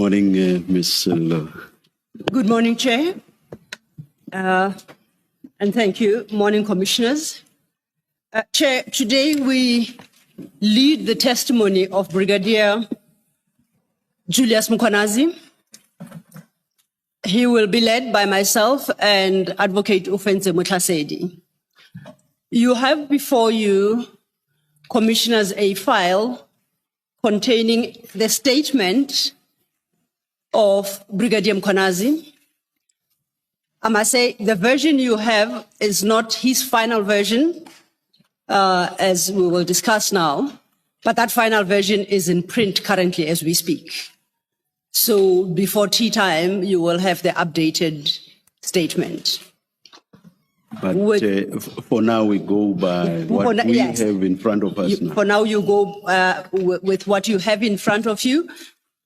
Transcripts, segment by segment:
Morning, Ms. Lo. Good morning, Chair. And thank you. Morning, Commissioners. Chair, today we lead the testimony of Brigadier Julius Mkhwanazi. He will be led by myself and Advocate Ufenze Mutlasedi. You have before you, Commissioners, a file containing the statement of Brigadier Mkhwanazi. I must say the version you have is not his final version, as we will discuss now, but that final version is in print currently as we speak. So before tea time, you will have the updated statement. But for now, we go by what we have in front of us now. For now, you go with what you have in front of you.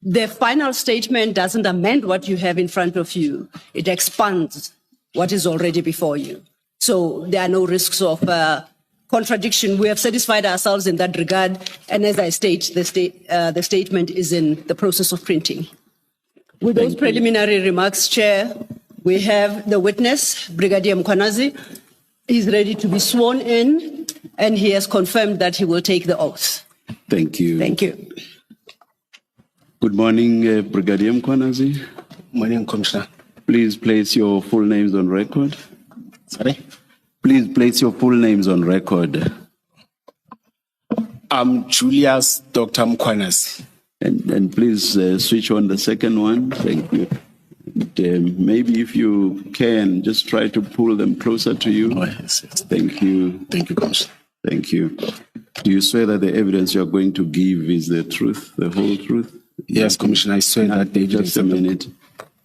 The final statement doesn't amend what you have in front of you. It expands what is already before you. So there are no risks of contradiction. We have satisfied ourselves in that regard. And as I state, the statement is in the process of printing. With those preliminary remarks, Chair, we have the witness, Brigadier Mkhwanazi. He's ready to be sworn in, and he has confirmed that he will take the oath. Thank you. Thank you. Good morning, Brigadier Mkhwanazi. Morning, Commissioner. Please place your full names on record. Sorry? Please place your full names on record. I'm Julius Dr. Mkhwanazi. And please switch on the second one. Thank you. And, maybe if you can, just try to pull them closer to you. Oh, yes. Thank you. Thank you, Commissioner. Thank you. Do you swear that the evidence you are going to give is the truth, the whole truth? Yes, Commissioner, I swear that the evidence. Just a minute.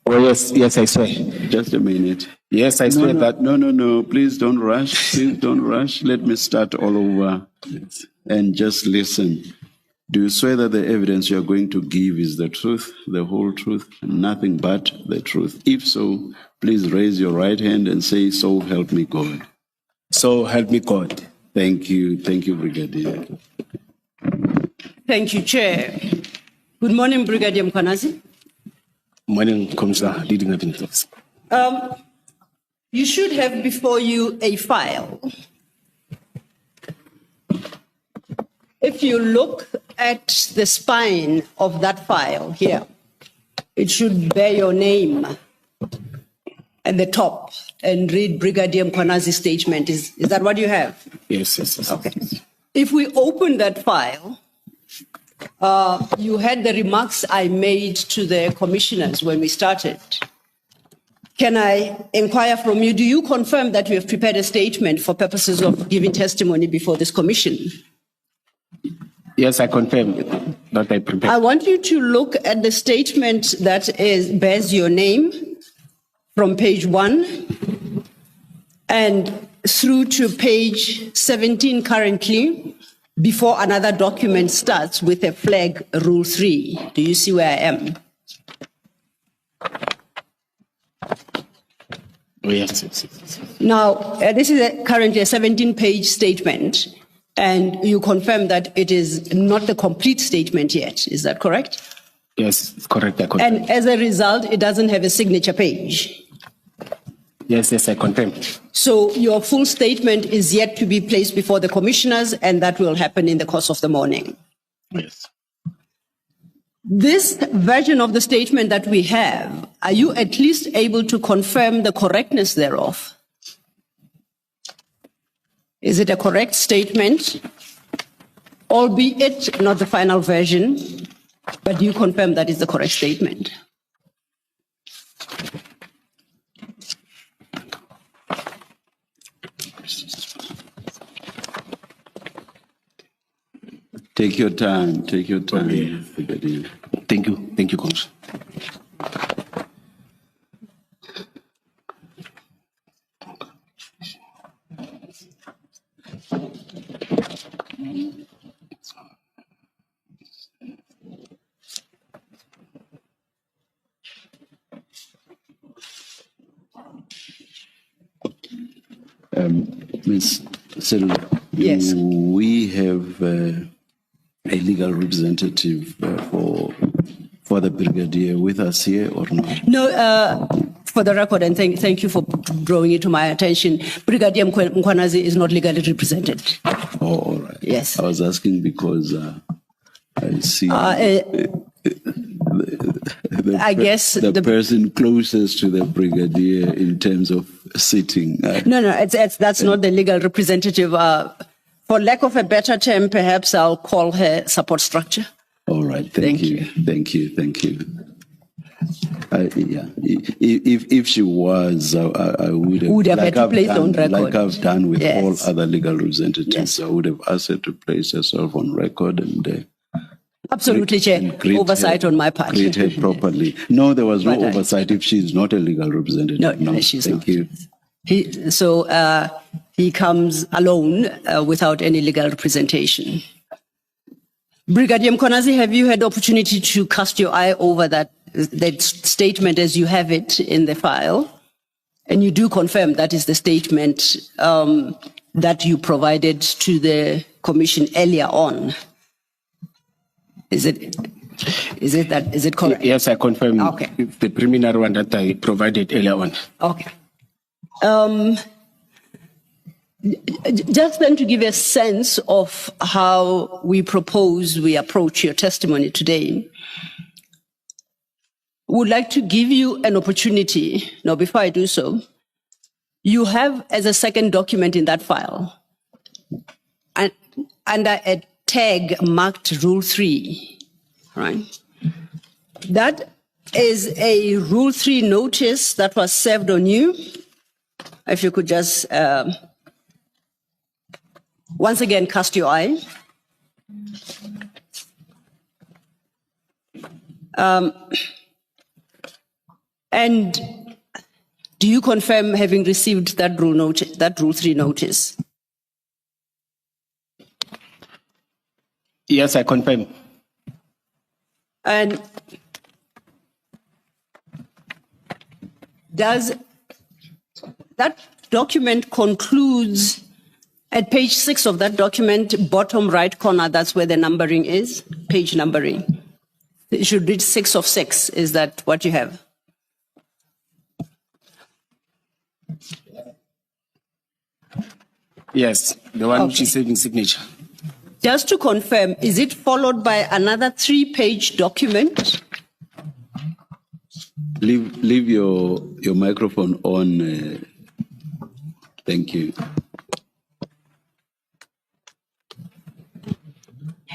Oh, yes, I swear. Just a minute. Yes, I swear that. No. Please don't rush. Please don't rush. Let me start all over and just listen. Do you swear that the evidence you are going to give is the truth, the whole truth, and nothing but the truth? If so, please raise your right hand and say, "So help me God." So help me God. Thank you. Thank you, Brigadier. Thank you, Chair. Good morning, Brigadier Mkhwanazi. Morning, Commissioner, leading evidence. You should have before you a file. If you look at the spine of that file here, it should bear your name at the top and read Brigadier Mkhwanazi's statement. Is that what you have? Yes. Okay. If we open that file, you had the remarks I made to the commissioners when we started. Can I inquire from you, do you confirm that you have prepared a statement for purposes of giving testimony before this commission? Yes, I confirm that I prepared. I want you to look at the statement that bears your name from page 1 and through to page 17 currently, before another document starts with a flag, Rule 3. Do you see where I am? Oh, yes. Now, this is currently a 17-page statement, and you confirm that it is not the complete statement yet. Is that correct? Yes, it's correct. I confirm. And as a result, it doesn't have a signature page. Yes, I confirm. So your full statement is yet to be placed before the commissioners, and that will happen in the course of the morning. Yes. This version of the statement that we have, are you at least able to confirm the correctness thereof? Is it a correct statement, albeit not the final version, but do you confirm that is the correct statement? Take your time. Take your time. Okay. Thank you, Commissioner. Ms. Sello, Yes. We have a legal representative for our the brigadier with us here or not? No, for the record, and thank you for drawing it to my attention, Brigadier Mkhwanazi is not legally represented. Oh, all right. Yes. I was asking because I see I guess the person closest to the brigadier in terms of sitting. No, that's not the legal representative. For lack of a better term, perhaps I'll call her support structure. All right. Thank you. Thank you. Yeah. If she was, I would have had to place on record. Like I've done with Yes. all other legal representatives. Yes. I would have asked her to place herself on record and Absolutely, Chair. Oversight on my part. Greet her properly. No, there was no But oversight if she's not a legal representative. No, she's thank not. you. He comes alone without any legal representation. Brigadier Mkhwanazi, have you had the opportunity to cast your eye over that statement as you have it in the file? And you do confirm that is the statement that you provided to the commission earlier on. Is it correct? Yes, I confirm. Okay. The preliminary one that I provided earlier on. Okay. Just then to give a sense of how we approach your testimony today, would like to give you an opportunity. Now, before I do so, you have as a second document in that file, and under a tag marked Rule 3, right? That is a Rule 3 notice that was served on you. If you could just once again cast your eye. And do you confirm having received that Rule 3 notice? Yes, I confirm. And does that document concludes at page 6 of that document, bottom right corner, that's where the numbering is, page numbering. It should read 6 of 6. Is that what you have? Yes, the one Okay. she's saving signature. Just to confirm, is it followed by another 3-page document? Leave your microphone on. Thank you.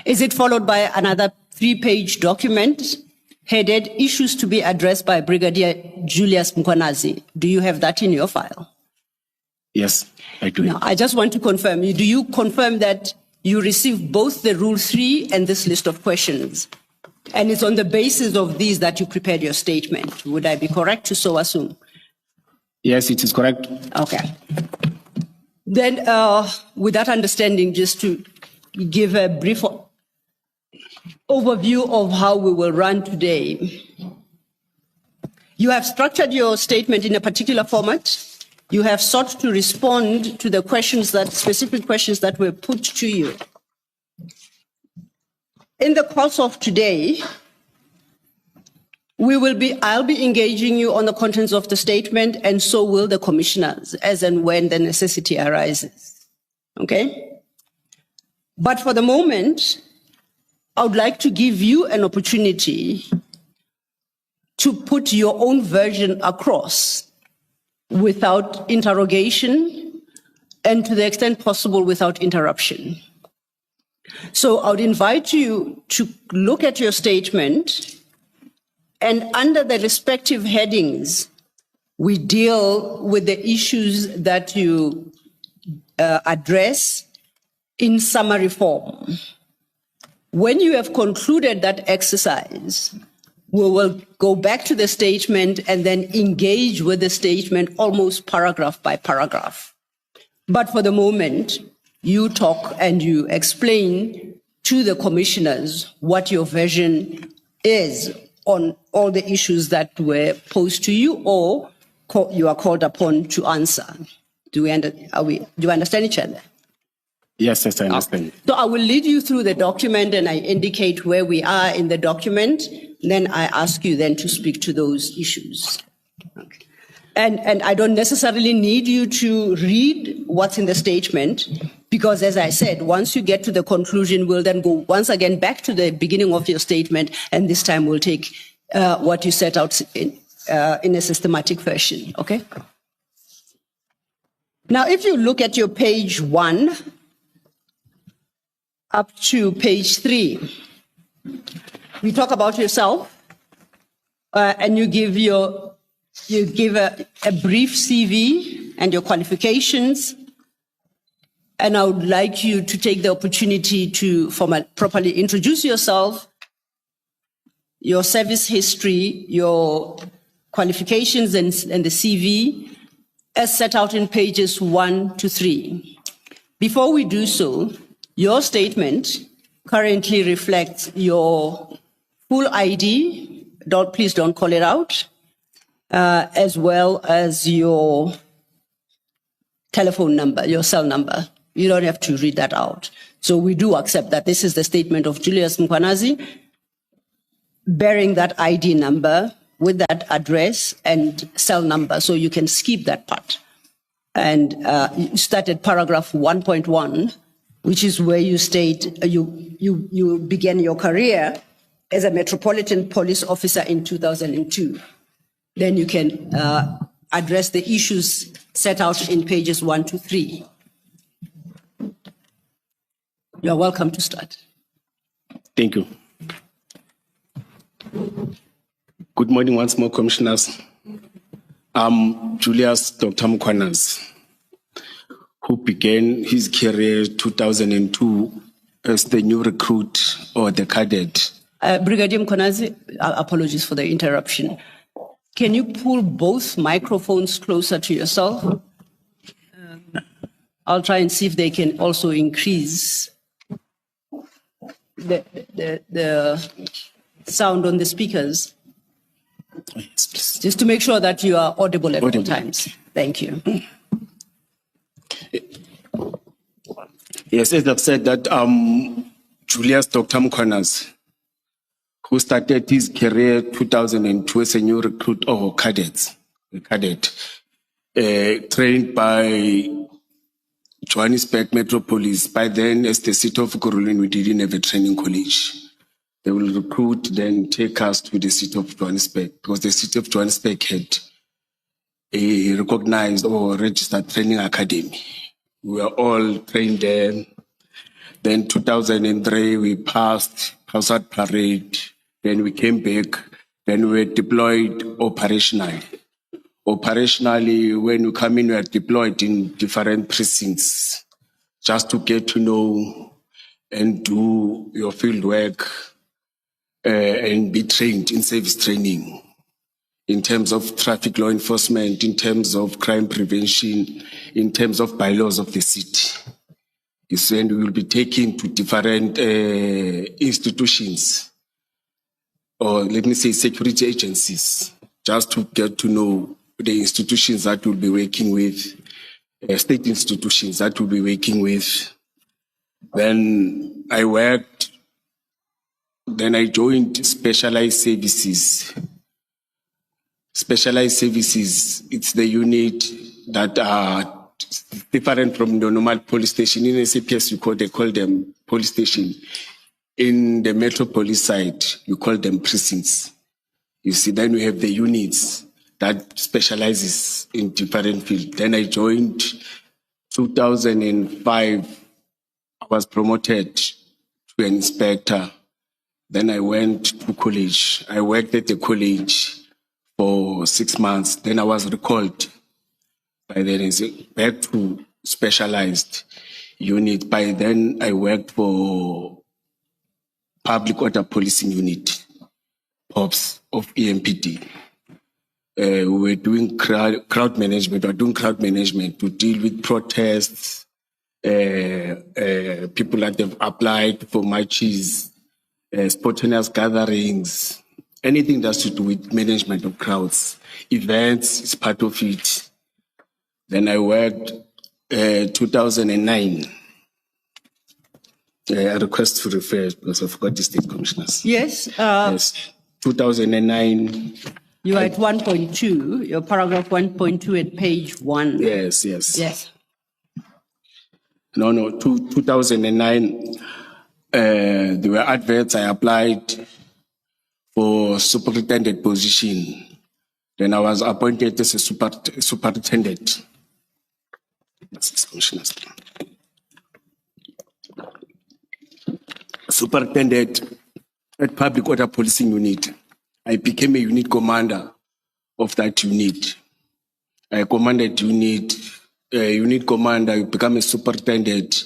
Is it followed by another 3-page document headed Issues to be addressed by Brigadier Julius Mkhwanazi? Do you have that in your file? Yes, I do. Now, I just want to confirm, do you confirm that you received both the Rule 3 and this list of questions? And it's on the basis of these that you prepared your statement. Would I be correct to so assume? Yes, it is correct. Okay. Then, with that understanding, just to give a brief overview of how we will run today. You have structured your statement in a particular format. You have sought to respond to the specific questions that were put to you. In the course of today, I'll be engaging you on the contents of the statement, and so will the commissioners, as and when the necessity arises. Okay? But for the moment, I would like to give you an opportunity to put your own version across without interrogation and, to the extent possible, without interruption. So I would invite you to look at your statement, and under the respective headings, we deal with the issues that you address in summary form. When you have concluded that exercise, we will go back to the statement and then engage with the statement almost paragraph by paragraph. But for the moment, you talk and you explain to the commissioners what your version is on all the issues that were posed to you or you are called upon to answer. Do you understand each other? Yes, I understand. So I will lead you through the document and I indicate where we are in the document. Then I ask you then to speak to those issues. Okay. And I don't necessarily need you to read what's in the statement, because as I said, once you get to the conclusion, we'll then go once again back to the beginning of your statement, and this time we'll take what you set out in a systematic fashion, okay? Now, if you look at your page 1 up to page 3, we talk about yourself, and you give a brief CV and your qualifications. And I would like you to take the opportunity to properly introduce yourself, your service history, your qualifications and the CV as set out in pages 1 to 3. Before we do so, your statement currently reflects your full ID, please don't call it out, as well as your telephone number, your cell number. You don't have to read that out. So we do accept that this is the statement of Julius Mkhwanazi, bearing that ID number with that address and cell number, so you can skip that part. And you start at paragraph 1.1, which is where you state you began your career as a Metropolitan Police Officer in 2002. Then you can address the issues set out in pages 1 to 3. You're welcome to start. Thank you. Good morning once more, Commissioners. I'm Julius Dr. Mkhwanazi, who began his career 2002 as the new recruit or the cadet. Brigadier Mkhwanazi, apologies for the interruption. Can you pull both microphones closer to yourself? I'll try and see if they can also increase the sound on the speakers. Yes, please. Just to make sure that you are audible at all times. Thank you. Yes, as I've said that Julius Dr. Mkhwanazi, who started his career 2002 as a new recruit or cadet, trained by Johannesburg Metropolis. By then, as the city of Kurulin, we didn't have a training college. They will recruit, then take us to the city of Johannesburg, because the city of Johannesburg had a recognized or registered training academy. We were all trained there. Then 2003, we passed out parade. Then we came back. Then we were deployed operationally. Operationally, when we come in, we are deployed in different precincts just to get to know and do your field work and be trained in service training in terms of traffic law enforcement, in terms of crime prevention, in terms of bylaws of the city. And we will be taken to different institutions, or let me say security agencies, just to get to know the institutions that we'll be working with, state institutions that we'll be working with. Then I joined specialized services. Specialized services, it's the unit that are different from the normal police station. In SAPS, they call them police station. In the metropolis side, you call them precincts. You see, then we have the units that specializes in different fields. Then I joined 2005. I was promoted to an inspector. Then I went to college. I worked at the college for 6 months. Then I was recalled by then back to specialized unit. By then I worked for Public Order Policing Unit, POPs of EMPD. We were doing crowd management. We were doing crowd management to deal with protests, people that have applied for marches, spontaneous gatherings, anything that's to do with management of crowds. Events is part of it. Then I worked 2009. I request to refer because I forgot the state commissioners. Yes. Yes. 2009. You are at 1.2, your paragraph 1.2 at page 1. Yes. Yes. No, 2009, there were adverts. I applied for superintendent position. Then I was appointed as a superintendent. Superintendent at Public Order Policing Unit. I became a unit commander of that unit. I commanded unit commander, you become a superintendent.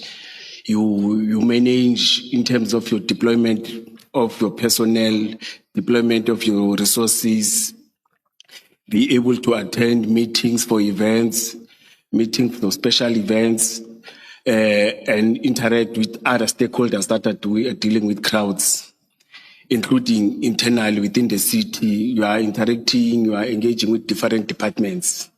You manage in terms of your deployment of your personnel, deployment of your resources, be able to attend meetings for events, meetings for special events, and interact with other stakeholders that are dealing with crowds, including internally within the city. You are interacting, you are engaging with different departments.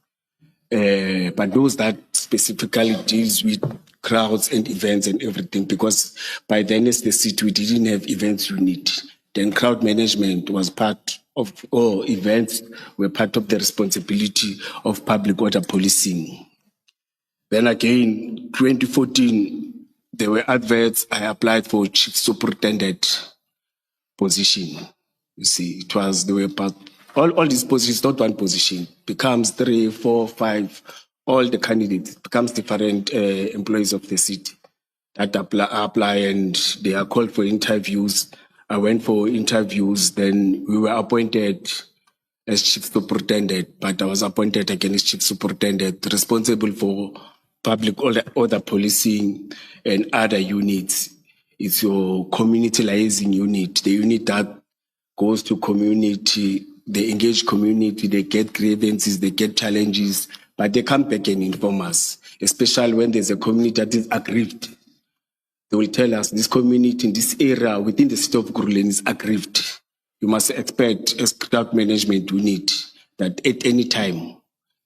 But those that specifically deals with crowds and events and everything, because by then as the city, we didn't have events unit. Then crowd management was part of, or events were part of the responsibility of public order policing. Then again, 2014, there were adverts. I applied for chief superintendent position. You see, it was, they were part, all these positions, not one position, becomes 3, 4, 5, all the candidates, becomes different employees of the city that apply and they are called for interviews. I went for interviews, then we were appointed as chief superintendent, but I was appointed again as chief superintendent, responsible for public order policing and other units. It's your community liaising unit, the unit that goes to community, they engage community, they get grievances, they get challenges, but they come back and inform us, especially when there's a community that is aggrieved. They will tell us this community in this area within the city of Ekurhuleni is aggrieved. You must expect as crowd management unit that at any time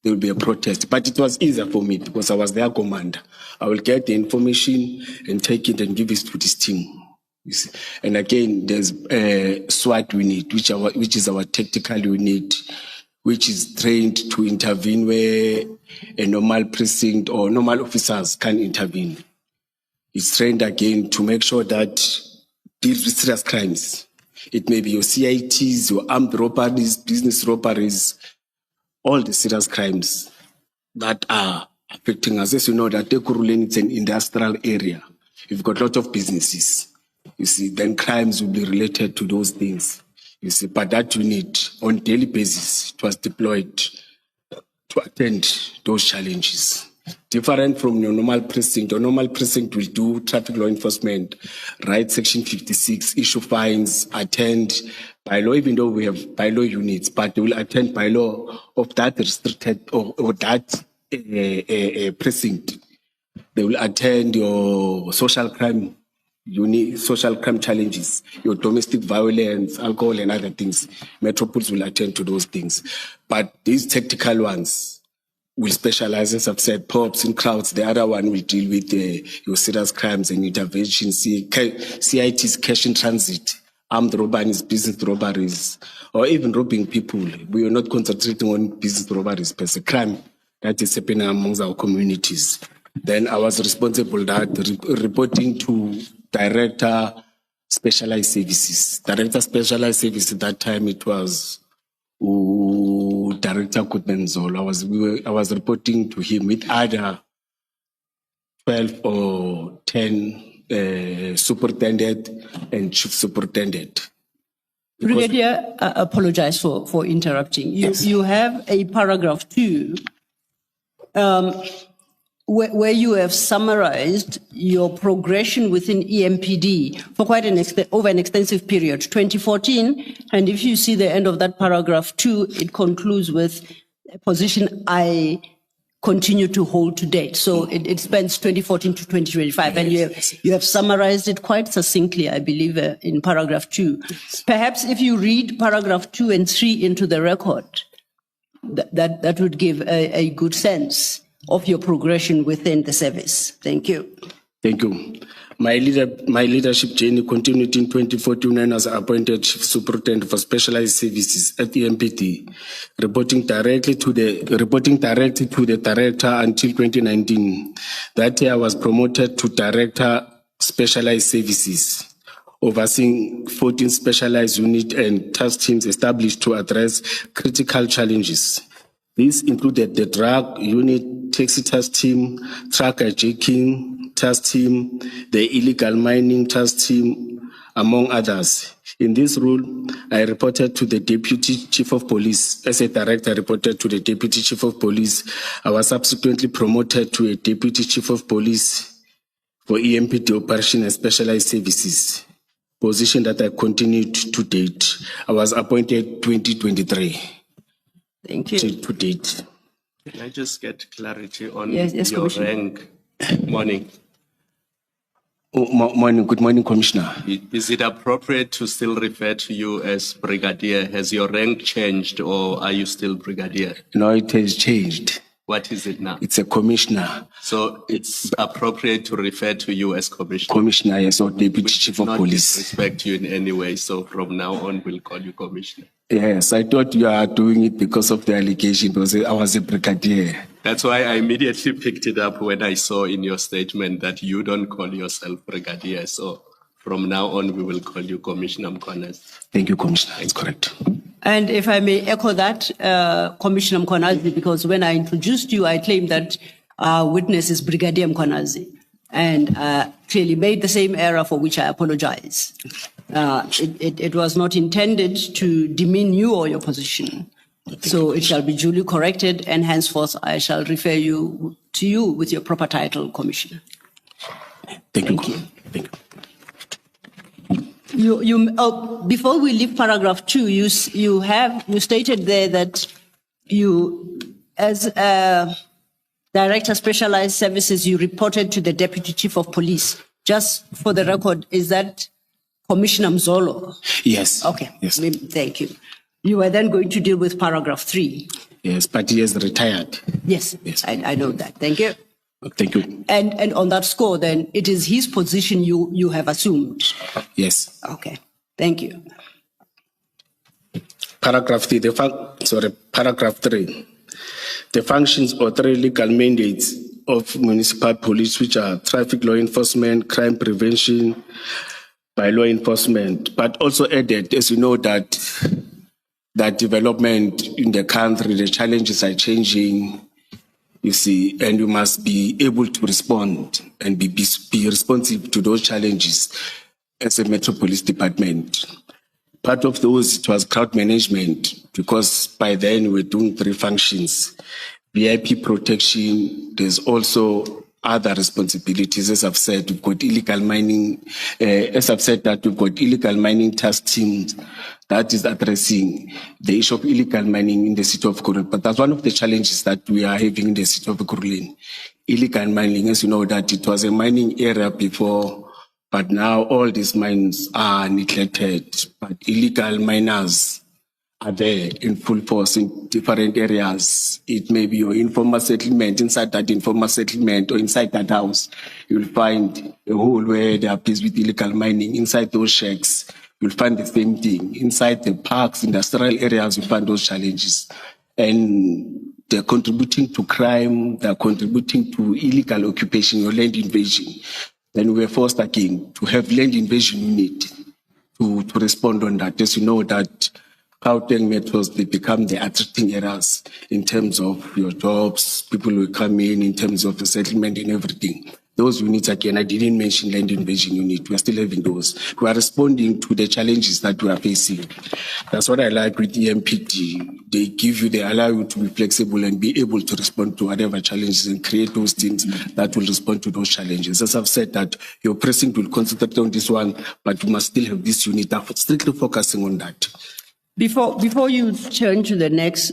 there will be a protest. But it was easier for me because I was their commander. I will get the information and take it and give it to this team. You see? And again, there's a SWAT unit, which is our tactical unit, which is trained to intervene where a normal precinct or normal officers can intervene. It's trained again to make sure that deals with serious crimes. It may be your CITs, your armed robberies, business robberies, all the serious crimes that are affecting us. As you know, that Ekurhuleni is an industrial area. You've got a lot of businesses. You see, then crimes will be related to those things. You see, but that unit on a daily basis, it was deployed to attend those challenges. Different from your normal precinct. Your normal precinct will do traffic law enforcement, right? Section 56, issue fines, attend by law, even though we have by law units, but they will attend by law of that restricted or that precinct. They will attend your social crime unit, social crime challenges, your domestic violence, alcohol and other things. Metropolis will attend to those things. But these tactical ones will specialize, as I've said, POPs and crowds. The other one will deal with your serious crimes and interventions, CITs, cash in transit, armed robberies, business robberies, or even robbing people. We are not concentrating on business robberies per se, crime that is happening amongst our communities. Then I was responsible that reporting to Director Specialized Services. Director Specialized Services at that time, it was Director Kutenzolo. I was reporting to him with other 12 or 10 superintendent and chief superintendent. Brigadier, I apologize for interrupting. You have a paragraph 2 where you have summarized your progression within EMPD for quite over an extensive period, 2014. And if you see the end of that paragraph 2, it concludes with a position I continue to hold to date. So it spans 2014 to 2025. And you have summarized it quite succinctly, I believe, in paragraph 2. Perhaps if you read paragraph 2 and 3 into the record, that would give a good sense of your progression within the service. Thank you. Thank you. My leadership journey continued in 2014 when I was appointed Chief Superintendent for Specialized Services at EMPD, reporting directly to the director until 2019. That year I was promoted to Director Specialized Services, overseeing 14 specialized unit and task teams established to address critical challenges. These included the drug unit, taxi task team, truck hijacking task team, the illegal mining task team, among others. In this role, I reported to the Deputy Chief of Police. As a director, I reported to the Deputy Chief of Police. I was subsequently promoted to a Deputy Chief of Police for EMPD Operation and Specialized Services, position that I continued to date. I was appointed 2023. Thank you. To date. Can I just get clarity on Yes, your Commissioner. rank? Morning. Morning. Good morning, Commissioner. Is it appropriate to still refer to you as Brigadier? Has your rank changed or are you still Brigadier? No, it has changed. What is it now? It's a Commissioner. So it's appropriate to refer to you as Commissioner. Commissioner, yes, or Deputy Chief of Not Police. disrespect you in any way. So from now on, we'll call you Commissioner. Yes, I thought you are doing it because of the allegation, because I was a Brigadier. That's why I immediately picked it up when I saw in your statement that you don't call yourself Brigadier. So from now on, we will call you Commissioner Mkhwanazi. Thank you, Commissioner. It's correct. And if I may echo that, Commissioner Mkhwanazi, because when I introduced you, I claimed that our witness is Brigadier Mkhwanazi, and clearly made the same error for which I apologize. It was not intended to demean you or your position. So it shall be duly corrected, and henceforth I shall refer you to you with your proper title, Commissioner. Thank you. Thank you. Before we leave paragraph 2, you stated there that you, as Director Specialized Services, you reported to the Deputy Chief of Police. Just for the record, is that Commissioner Mzolo? Yes. Okay. Yes. Thank you. You were then going to deal with paragraph 3. Yes, but he has retired. Yes. Yes. I know that. Thank you. Thank you. And on that score, then it is his position you have assumed. Yes. Okay. Thank you. Paragraph 3. Paragraph 3. The functions or 3 legal mandates of municipal police, which are traffic law enforcement, crime prevention, by law enforcement, but also added, as you know, that development in the country, the challenges are changing, you see, and you must be able to respond and be responsive to those challenges as a Metropolis Department. Part of those, it was crowd management, because by then we're doing 3 functions. VIP protection, there's also other responsibilities. As I've said, we've got illegal mining, we've got illegal mining task teams that is addressing the issue of illegal mining in the city of Ekurhuleni. But that's one of the challenges that we are having in the city of Ekurhuleni. Illegal mining, as you know, that it was a mining area before, but now all these mines are neglected. But illegal miners are there in full force in different areas. It may be your informal settlement. Inside that informal settlement or inside that house, you'll find a hole where they are busy with illegal mining. Inside those shacks, you'll find the same thing. Inside the parks, industrial areas, you'll find those challenges. And they're contributing to crime, they're contributing to illegal occupation or land invasion. Then we're forced again to have land invasion unit to respond on that. As you know that Gauteng metros, they become the attracting areas in terms of your jobs, people will come in terms of the settlement and everything. Those units, again, I didn't mention land invasion unit. We're still having those. We are responding to the challenges that we are facing. That's what I like with EMPD. They allow you to be flexible and be able to respond to whatever challenges and create those teams that will respond to those challenges. As I've said, that your precinct will concentrate on this one, but you must still have this unit that strictly focusing on that. Before you turn to the next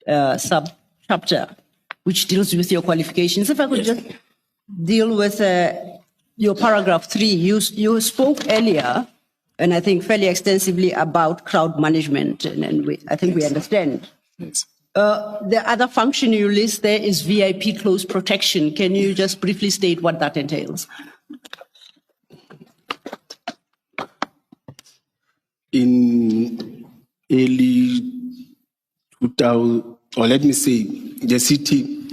sub-chapter, which deals with your qualifications, if I could just deal with your paragraph 3. You spoke earlier, and I think fairly extensively, about crowd management, and I think we understand. Yes. The other function you list there is VIP close protection. Can you just briefly state what that entails? In early 2000, or let me say, the city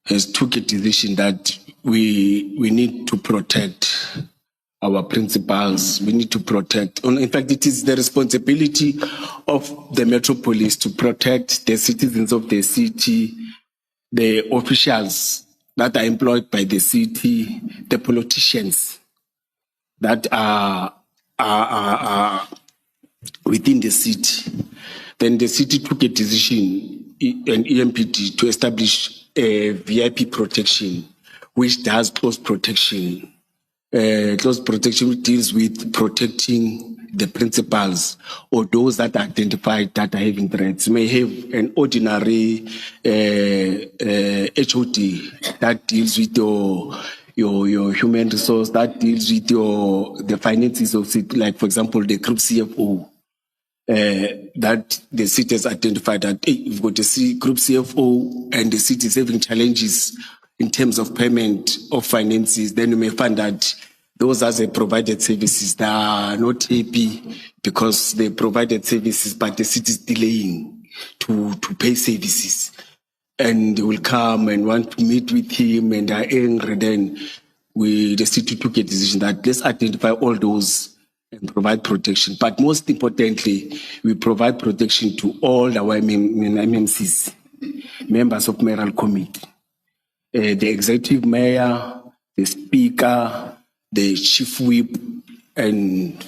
has took a decision that we need to protect our principals. We need to protect. In fact, it is the responsibility of the metropolis to protect the citizens of the city, the officials that are employed by the city, the politicians that are within the city. Then the city took a decision, an EMPD, to establish a VIP protection, which does close protection. Close protection deals with protecting the principals or those that are identified that are having threats. You may have an ordinary HOD that deals with your human resource, that deals with the finances of city, like for example the group CFO. That the city has identified that you've got a group CFO and the city is having challenges in terms of payment of finances, then you may find that those as a provided services that are not happy because they provided services, but the city is delaying to pay services. And they will come and want to meet with him and are angry. Then the city took a decision that let's identify all those and provide protection. But most importantly, we provide protection to all our MMCs, members of mayoral committee. The executive mayor, the speaker, the chief whip, and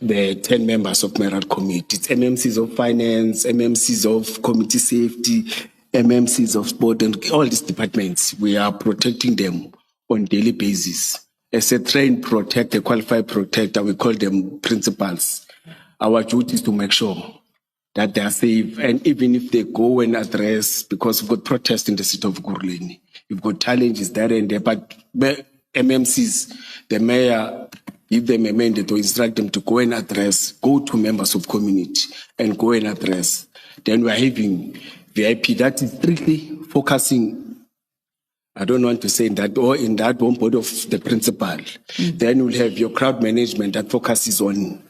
the 10 members of mayoral committee. It's MMCs of finance, MMCs of committee safety, MMCs of sport, and all these departments. We are protecting them on a daily basis. As a trained protector, qualified protector, we call them principals. Our duty is to make sure that they are safe. And even if they go and address, because we've got protests in the city of Guruleni, we've got challenges there and there, but MMCs, the mayor, give them a mandate or instruct them to go and address, go to members of community and go and address. Then we're having VIP that is strictly focusing, I don't want to say in that, or in that one body of the principal. Then we'll have your crowd management that focuses on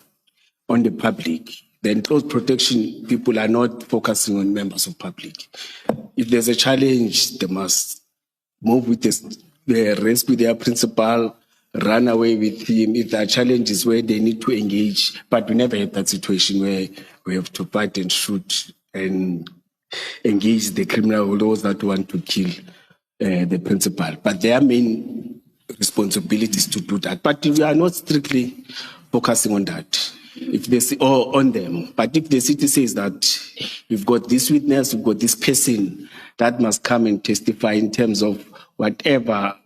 the public. Then close protection, people are not focusing on members of public. If there's a challenge, they must move with the rescue their principal, run away with him. If there are challenges where they need to engage, but we never had that situation where we have to fight and shoot and engage the criminal, those that want to kill the principal. But their main responsibility is to do that. But we are not strictly focusing on that. If they say, or on them. But if the city says that we've got this witness, we've got this person that must come and testify in terms of whatever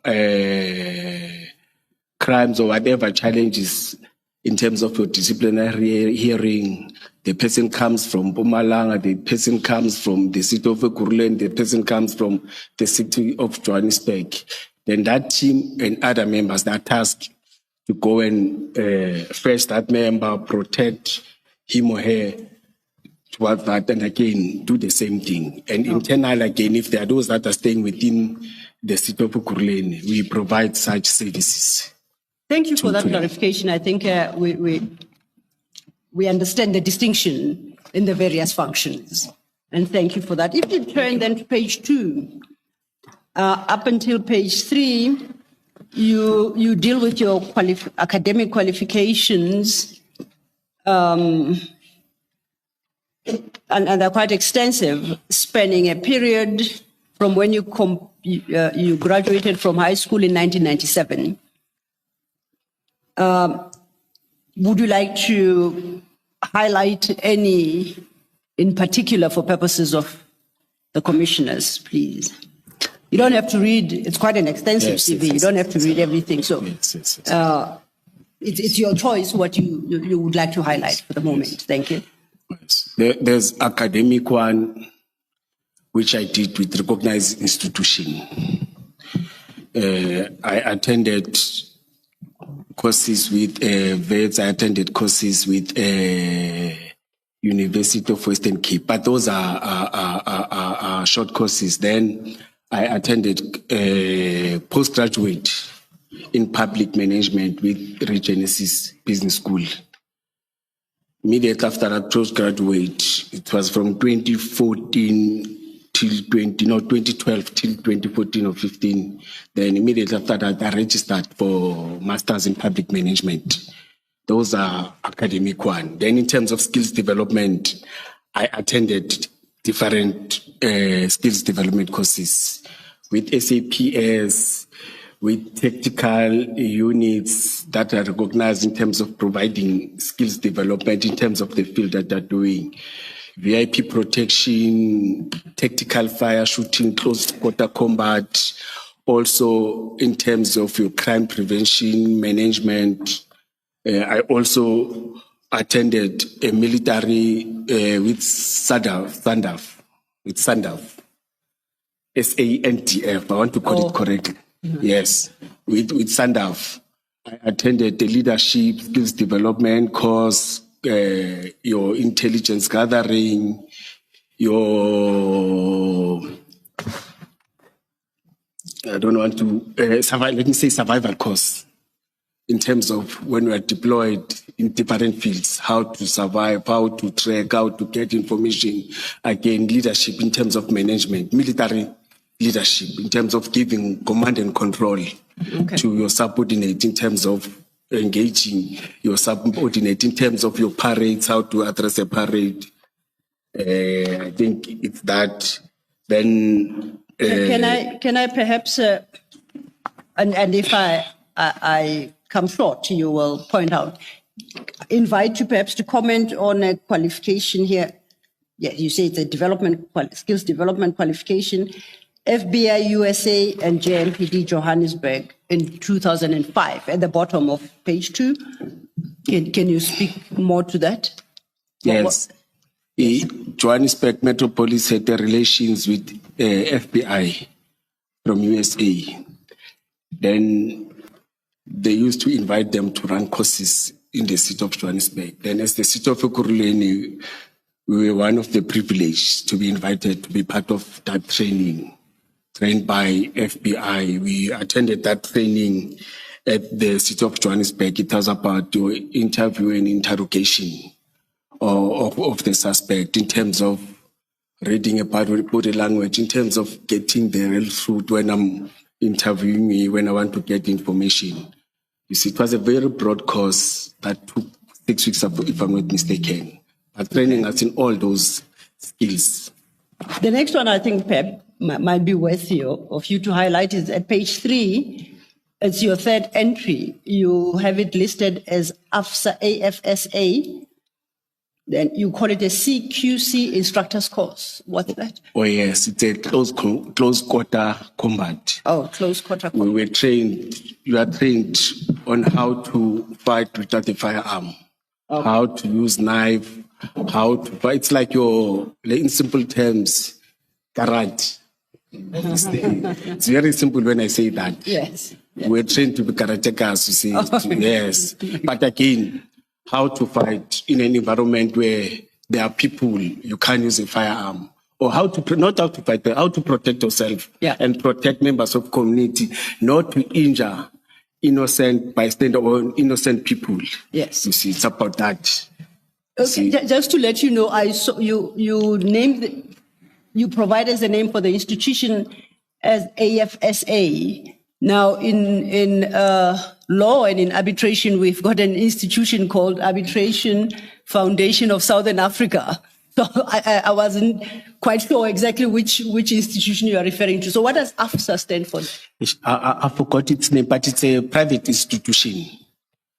crimes or whatever challenges in terms of your disciplinary hearing, the person comes from Madlanga, the person comes from the city of Guruleni, the person comes from the city of Johannesburg, then that team and other members are tasked to go and fetch that member, protect him or her towards that, and again, do the same thing. And internal, again, if there are those that are staying within the city of Guruleni, we provide such services. Thank you for that clarification. I think we understand the distinction in the various functions. And thank you for that. If you turn then to page 2, up until page 3, you deal with your academic qualifications, and they're quite extensive, spanning a period from when you graduated from high school in 1997. Would you like to highlight any in particular for purposes of the commissioners, please? You don't have to read, it's quite an extensive CV. You don't have to read everything. So it's your choice what you would like to highlight for the moment. Thank you. There's academic one, which I did with recognized institution. I attended courses with VETS, I attended courses with University of Western Cape, but those are short courses. Then I attended postgraduate in public management with Regenesis Business School. Immediately after I postgraduate, it was from 2014 till 2012 till 2014 or 15. Then immediately after that, I registered for Masters in Public Management. Those are academic one. Then in terms of skills development, I attended different skills development courses with SAPS, with tactical units that are recognized in terms of providing skills development in terms of the field that they're doing. VIP protection, tactical fire shooting, close quarter combat, also in terms of your crime prevention management. I also attended a military with SANDF, SANDF, I want to call it correctly. Yes, with SANDF. I attended the leadership skills development course, your intelligence gathering, your, I don't want to, let me say survival course, in terms of when we are deployed in different fields, how to survive, how to track, how to get information, again, leadership in terms of management, military leadership, in terms of giving command and control to your subordinate, in terms of engaging your subordinate, in terms of your parades, how to address a parade. I think it's that. Then can I perhaps, and if I come short, you will point out, invite you perhaps to comment on a qualification here. Yeah, you say it's a skills development qualification, FBI USA and JMPD Johannesburg in 2005 at the bottom of page 2. Can you speak more to that? Yes. Johannesburg Metropolis had the relations with FBI from USA. Then they used to invite them to run courses in the city of Johannesburg. Then as the city of Ekurhuleni, we were one of the privileged to be invited to be part of that training, trained by FBI. We attended that training at the city of Johannesburg. It was about your interview and interrogation of the suspect in terms of reading about body language, in terms of getting the real truth when I'm interviewing me, when I want to get information. You see, it was a very broad course that took 6 weeks, if I'm not mistaken. But training us in all those skills. The next one I think, Pep, might be worthy of you to highlight is at page 3. It's your third entry. You have it listed as AFSA. Then you call it a CQC instructor's course. What's that? Oh, yes. It's a close quarter combat. Oh, close quarter combat. We were trained, you are trained on how to fight without a firearm, how to use knife, how to fight. It's like in simple terms, karate. It's very simple when I say that. Yes. We're trained to be karatekas, you see. Yes. But again, how to fight in an environment where there are people, you can't use a firearm. Or not how to fight, but how to protect yourself and protect members of community, not to injure innocent bystander or innocent people. Yes. You see, it's about that. Okay, just to let you know, I saw you named, you provided the name for the institution as AFSA. Now, in law and in arbitration, we've got an institution called Arbitration Foundation of Southern Africa. So I wasn't quite sure exactly which institution you are referring to. So what does AFSA stand for? I forgot its name, but it's a private institution.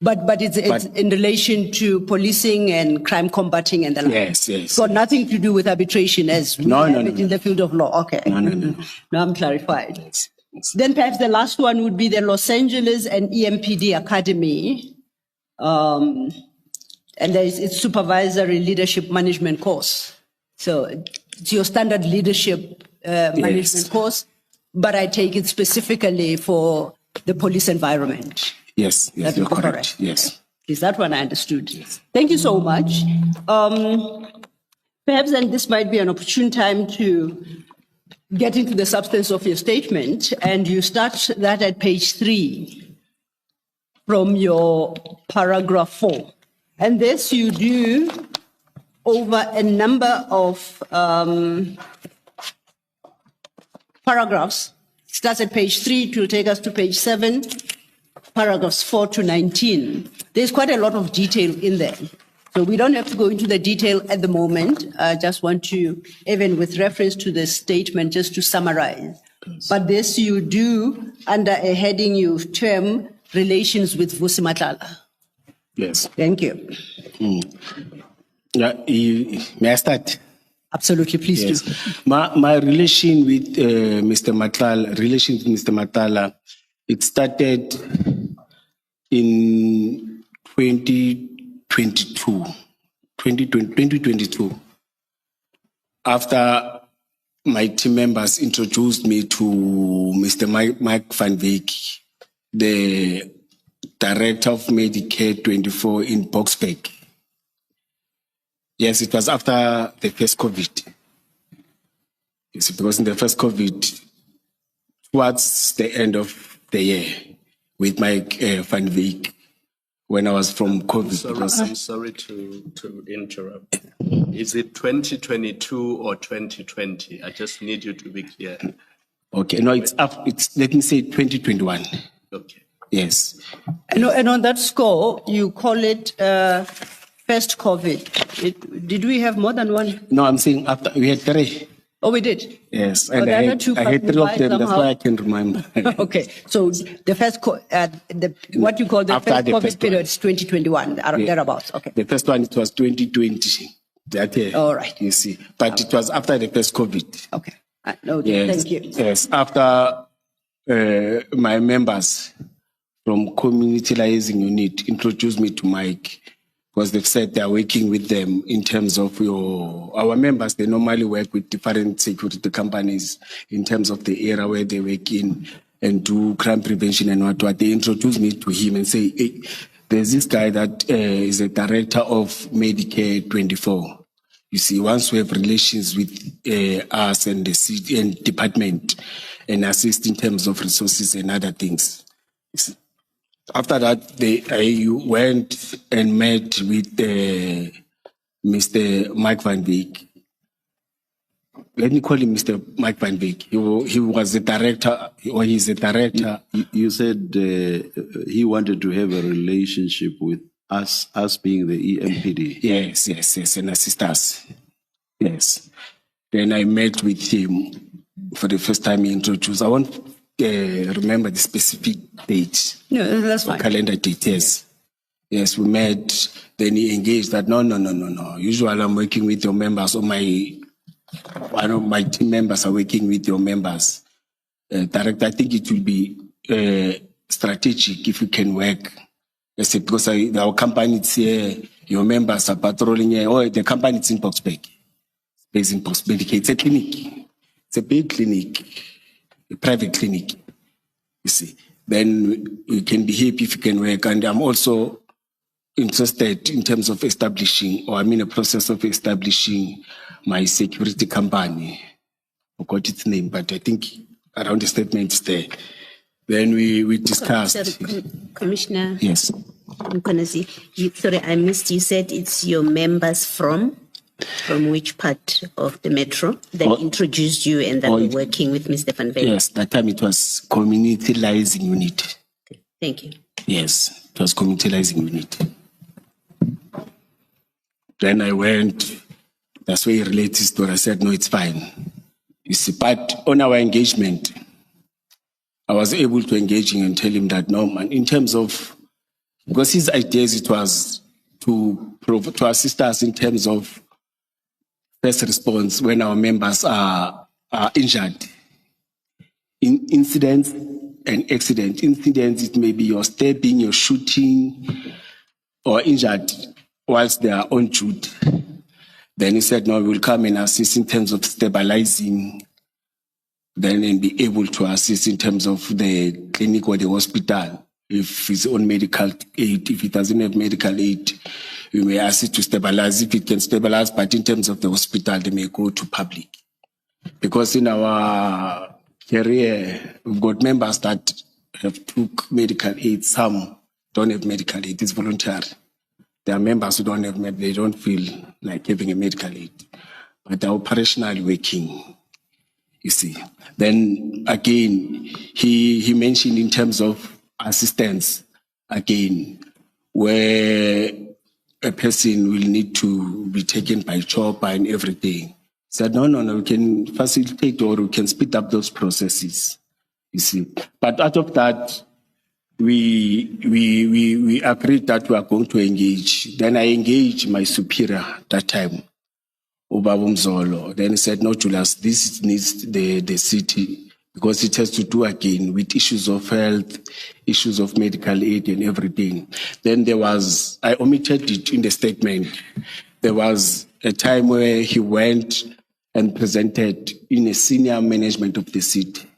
But it's in relation to policing and crime combating and the like. Yes, yes. Got nothing to do with arbitration as we have it in the field of law. Okay. No. Now I'm clarified. Yes. Then perhaps the last one would be the Los Angeles and EMPD Academy. And it's supervisory leadership management course. So it's your standard leadership management course, but I take it specifically for the police environment. Yes, you're correct. Yes. Is that one I understood? Yes. Thank you so much. Perhaps then this might be an opportune time to get into the substance of your statement, and you start that at page 3. from your paragraph 4. And this you do over a number of paragraphs. Starts at page 3, it will take us to page 7, paragraphs 4 to 19. There's quite a lot of detail in there. So we don't have to go into the detail at the moment. I just want to, even with reference to the statement, just to summarize. But this you do under a heading you term relations with Vusi Matlala. Yes. Thank you. Yeah, may I start? Absolutely, please Yes. do. My relation with Mr. Matlala, it started in 2022. After my team members introduced me to Mr. Mike Van Wyk, the director of Medicare 24 in Boksburg. Yes, it was after the first COVID. Yes, because in the first COVID, towards the end of the year, with Mike Van Wyk, when I was from COVID. I'm sorry to interrupt. Is it 2022 or 2020? I just need you to be clear. Okay, no, it's up. It's, let me say 2021. Okay. Yes. And on that score, you call it first COVID. Did we have more than one? No, I'm saying after we had 3. Oh, we did? Yes, Oh, and the I other had, two I had 3 of passed them. by That's somehow. why I can remember. Okay, so the first, what you call the After first the COVID first period one. is 2021, thereabouts, okay. The first one, it was 2020. That year. All right. You see, but it was after the first COVID. Okay, no, Yes. thank you. Yes, after my members from community liaison unit introduced me to Mike, because they've said they are working with them in terms of our members. They normally work with different security companies in terms of the area where they work in and do crime prevention and what. They introduced me to him and say, hey, there's this guy that is a director of Medicare 24. You see, once we have relations with us and the city and department and assist in terms of resources and other things. After that, I went and met with Mr. Mike Van Wyk. Let me call him Mr. Mike Van Wyk. He was the director, or he's the director. You said he wanted to have a relationship with us being the EMPD. Yes, and assist us. Yes. Then I met with him for the first time he introduced. I won't remember the specific date. No, that's fine. Calendar date, yes. Yes, we met. Then he engaged that, no. Usually I'm working with your members, or one of my team members are working with your members. Director, I think it will be strategic if you can work. I said, because our company is here, your members are patrolling here. Oh, the company is in Boksburg. It's in Boksburg. It's a clinic. It's a big clinic, a private clinic. You see. Then you can be happy if you can work. And I'm also interested in terms of establishing, or I'm in a process of establishing my security company. I forgot its name, but I think around the statement is there. Then we discussed. Sorry, Commissioner Yes. Mkhwanazi, sorry, I missed. You said it's your members from which part of the metro that introduced you and that were working with Mr. Van Wyk? Yes, that time it was community liaison unit. Thank you. Yes, it was community liaison unit. Then I went, that's where he related his story. I said, no, it's fine. You see, but on our engagement, I was able to engage him and tell him that, no, man, in terms of, because his ideas, it was to assist us in terms of first response when our members are injured. In incidents and accidents. Incidents, it may be your stabbing, your shooting, or injured whilst they are on duty. Then he said, no, we'll come and assist in terms of stabilizing, then and be able to assist in terms of the clinic or the hospital. If it's on medical aid, if it doesn't have medical aid, we may assist to stabilize if it can stabilize, but in terms of the hospital, they may go to public. Because in our career, we've got members that have took medical aid, some don't have medical aid. It's voluntary. There are members who don't have they don't feel like having a medical aid, but they're operationally working. You see. Then again, he mentioned in terms of assistance again, where a person will need to be taken by chopper and everything. Said no, we can facilitate or we can speed up those processes. You see, but out of that, we agreed that we are going to engage. Then I engaged my superior that time, Ubaba Mzolo. Then he said, no, Julius, this needs the city because it has to do again with issues of health, issues of medical aid and everything. Then I omitted it in the statement. There was a time where he went and presented in a senior management of the city.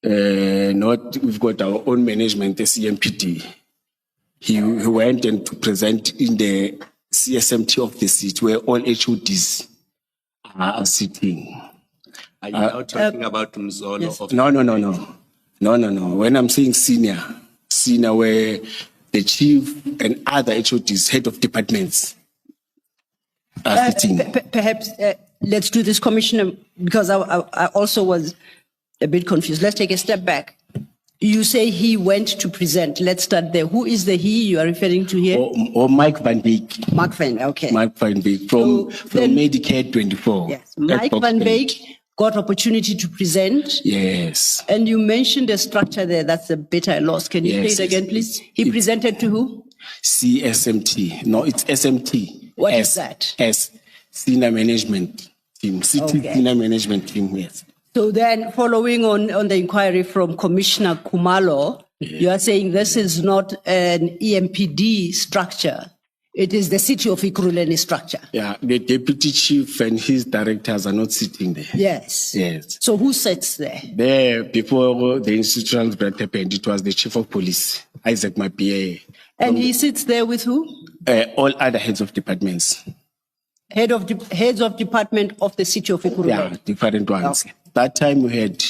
We've got our own management, the EMPD. He went and to present in the CSMT of the city where all HODs are sitting. Are you now talking about Mzolo? Yes. No. When I'm saying senior where the chief and other HODs, head of departments, are sitting. Perhaps let's do this, Commissioner, because I also was a bit confused. Let's take a step back. You say he went to present. Let's start there. Who is the he you are referring to here? Or Mike Van Beek. Mark Van, okay. Mike Van Beek from Medicare 24. Yes, Mike Van Beek got opportunity to present. Yes. And you mentioned a structure there. That's a bit I lost. Can you say it again, please? He presented to who? CSMT. No, it's SMT. What is that? Senior Management Team. City Senior Management Team, yes. So then, following on the inquiry from Commissioner Kumalo, you are saying this is not an EMPD structure. It is the city of Ekurhuleni structure. Yeah, the deputy chief and his directors are not sitting there. Yes. Yes. So who sits there? There, before the institutional break happened, it was the chief of police, Isaac Mapie. And he sits there with who? All other heads of departments. Heads of department of the city of Ekurhuleni. Yeah, different ones. Okay. That time we had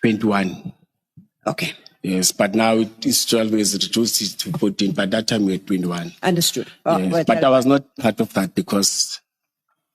21. Okay. Yes, but now it is 12 is reduced to 14, but that time we had 21. Understood. Yes, but I was not part of that because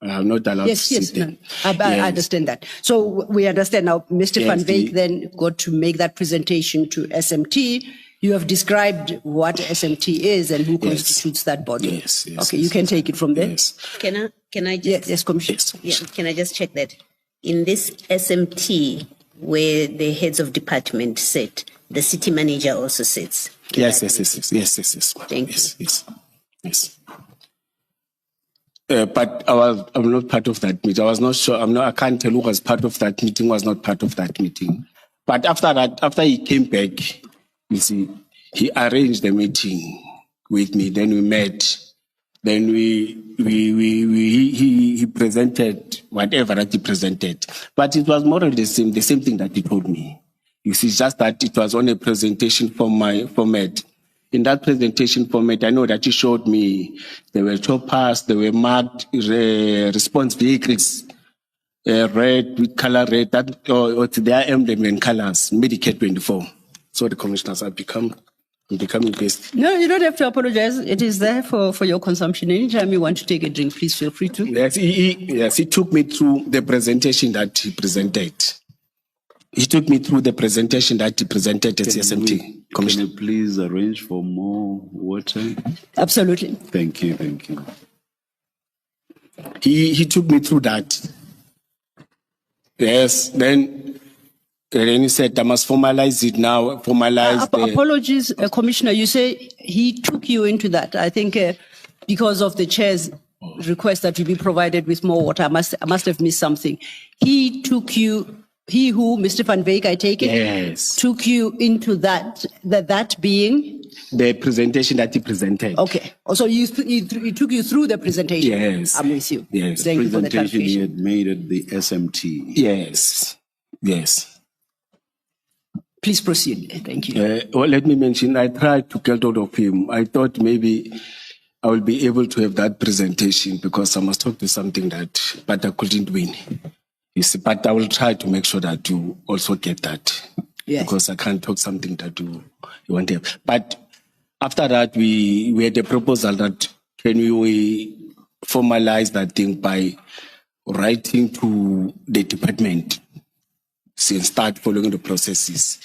I'm not allowed to sit there. I understand that. So we understand now Mr. Van Beek then got to make that presentation to SMT. You have described what SMT is and who constitutes that body. Yes. Okay, you can take it from there. Yes. Can I just Yes, Commissioner. can I just check that in this SMT where the heads of department sit, the city manager also sits? Yes. Thank you. Yes. But I'm not part of that meeting. I was not sure. I can't tell who was part of that meeting, was not part of that meeting. But after he came back, you see, he arranged the meeting with me. Then we met. Then he presented whatever that he presented. But it was more or less the same thing that he told me. You see, just that it was on a presentation format. In that presentation format, I know that he showed me there were choppers, there were marked response vehicles, red with color red, that or their emblem in colors, Medicare 24. So the commissioners have becoming based. No, you don't have to apologize. It is there for your consumption. Anytime you want to take a drink, please feel free to. Yes, he took me through the presentation that he presented. He took me through the presentation that he presented at SMT. Can you please arrange for more water? Absolutely. Thank you. He took me through that. Yes, then he said, I must formalize it now. Apologies, Commissioner. You say he took you into that. I think because of the chair's request that you be provided with more water, I must have missed something. He took you. He who, Mr. Van Beek, I take it, yes, took you into that being? The presentation that he presented. Okay. So he took you through the presentation? Yes. I'm with you. Yes. Thank you for the Presentation he clarification. had made at the SMT. Yes. Please proceed. Thank you. Well, let me mention, I tried to get hold of him. I thought maybe I will be able to have that presentation because I must talk to something but I couldn't win. You see, but I will try to make sure that you also get that. Yes. Because I can't talk something that you want to have. But After that, we had a proposal that can we formalize that thing by writing to the department, see, and start following the processes.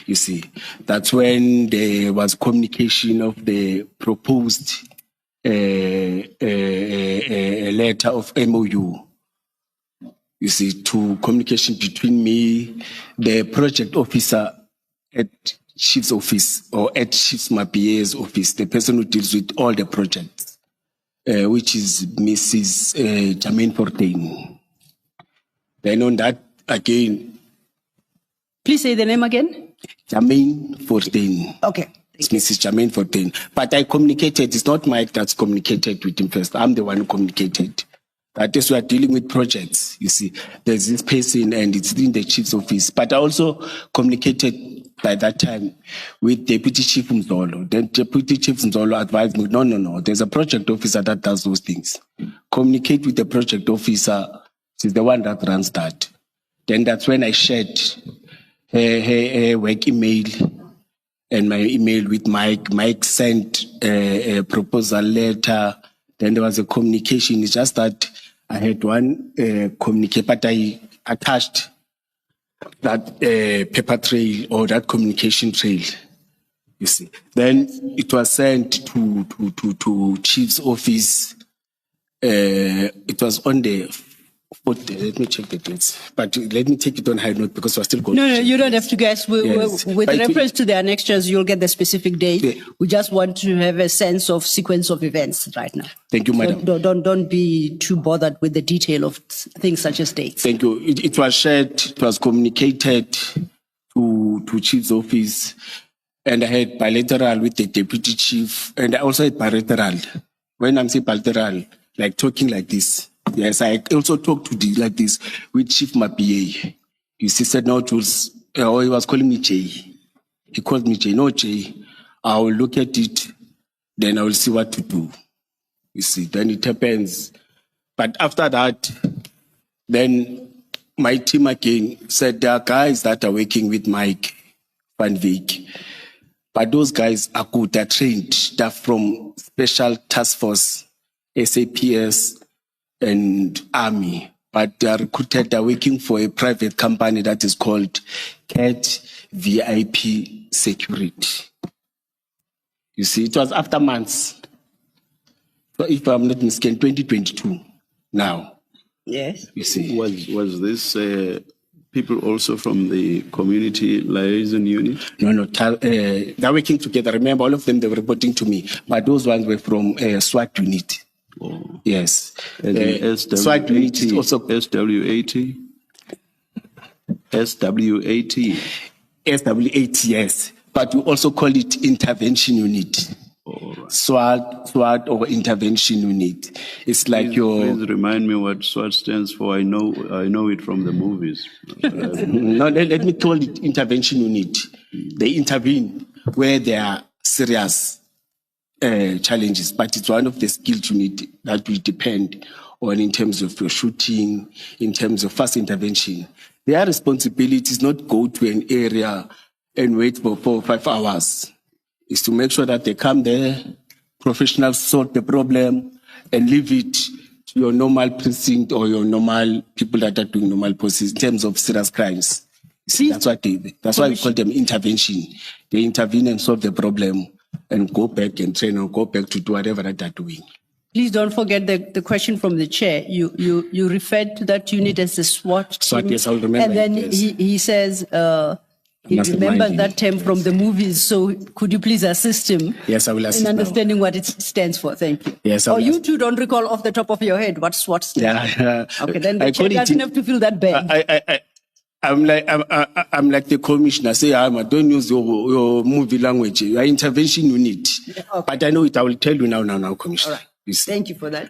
You see, that's when there was communication of the proposed letter of MOU. You see, to communication between me, the project officer at Chief's office or at Chief's Mapia's office, the person who deals with all the projects, which is Mrs. Jermaine Fortain. Then on that, again, Please say the name again. Jermaine Fortain. Okay. It's Mrs. Jermaine Fortain. But I communicated, it's not Mike that's communicated with him first. I'm the one who communicated. That is, we are dealing with projects. You see, there's this person and it's in the chief's office. But I also communicated by that time with Deputy Chief Mzolo. Then Deputy Chief Mzolo advised me, no, there's a project officer that does those things. Communicate with the project officer. She's the one that runs that. Then that's when I shared her work email and my email with Mike. Mike sent a proposal letter. Then there was a communication. It's just that I had one communique, but I attached that paper trail or that communication trail. You see. Then it was sent to Chief's office. It was on the 40, let me check the dates. But let me take it on high note because we're still going. No, you don't have to guess. Yes. With But reference to the annexures, you'll get the specific date. Yeah. We just want to have a sense of sequence of events right now. Thank you, madam. So don't be too bothered with the detail of things such as dates. Thank you. It was shared, it was communicated to Chief's office, and I had bilateral with the deputy chief, and I also had bilateral. When I'm saying bilateral, like talking like this. Yes, I also talked like this with Chief Mapia. He said, no, Jules, he was calling me Jay. He called me Jay. No, Jay, I will look at it, then I will see what to do. You see, then it happens. But after that, then my team again said there are guys that are working with Mike Van Veek. But those guys are good, they're trained. They're from Special Task Force, SAPS, and Army. But they are recruited, they're working for a private company that is called Cat VIP Security. You see, it was after months. So if I'm not mistaken, 2022 now. Yes. You see. Was this people also from the community liaison unit? No, they're working together. Remember, all of them, they were reporting to me. But those ones were from SWAT unit. Oh. Yes. And the SWAT unit is also SW80? SW80? SW8, yes. But we also call it intervention unit. All right. SWAT or intervention unit. It's like Please remind me what SWAT stands for. I know it from the movies. No, let me call it intervention unit. They intervene where there are serious challenges, but it's one of the skills unit that we depend on in terms of your shooting, in terms of fast intervention. Their responsibility is not go to an area and wait for 4 or 5 hours. Is to make sure that they come there, professionals sort the problem, and leave it to your normal precinct or your normal people that are doing normal processes in terms of serious crimes. See, that's why we call them intervention. They intervene and solve the problem and go back and train or go back to do whatever that they're doing. Please don't forget the question from the chair. You referred to that unit as the SWAT. SWAT, yes, I'll remember. And then yes. he says he Must remembers remind that term from the movies. So could you please assist him? Yes, I will assist in now. understanding what it stands for. Thank you. Yes, I or will you two don't recall off the top of your head what SWAT stands for? Yeah. Okay, then the I chair call it doesn't have to feel that bad. I'm like the commissioner. Say, don't use your movie language. Your intervention unit. Yeah, okay. But I know it. I will tell you now, commissioner. All right. You see. Thank you for that.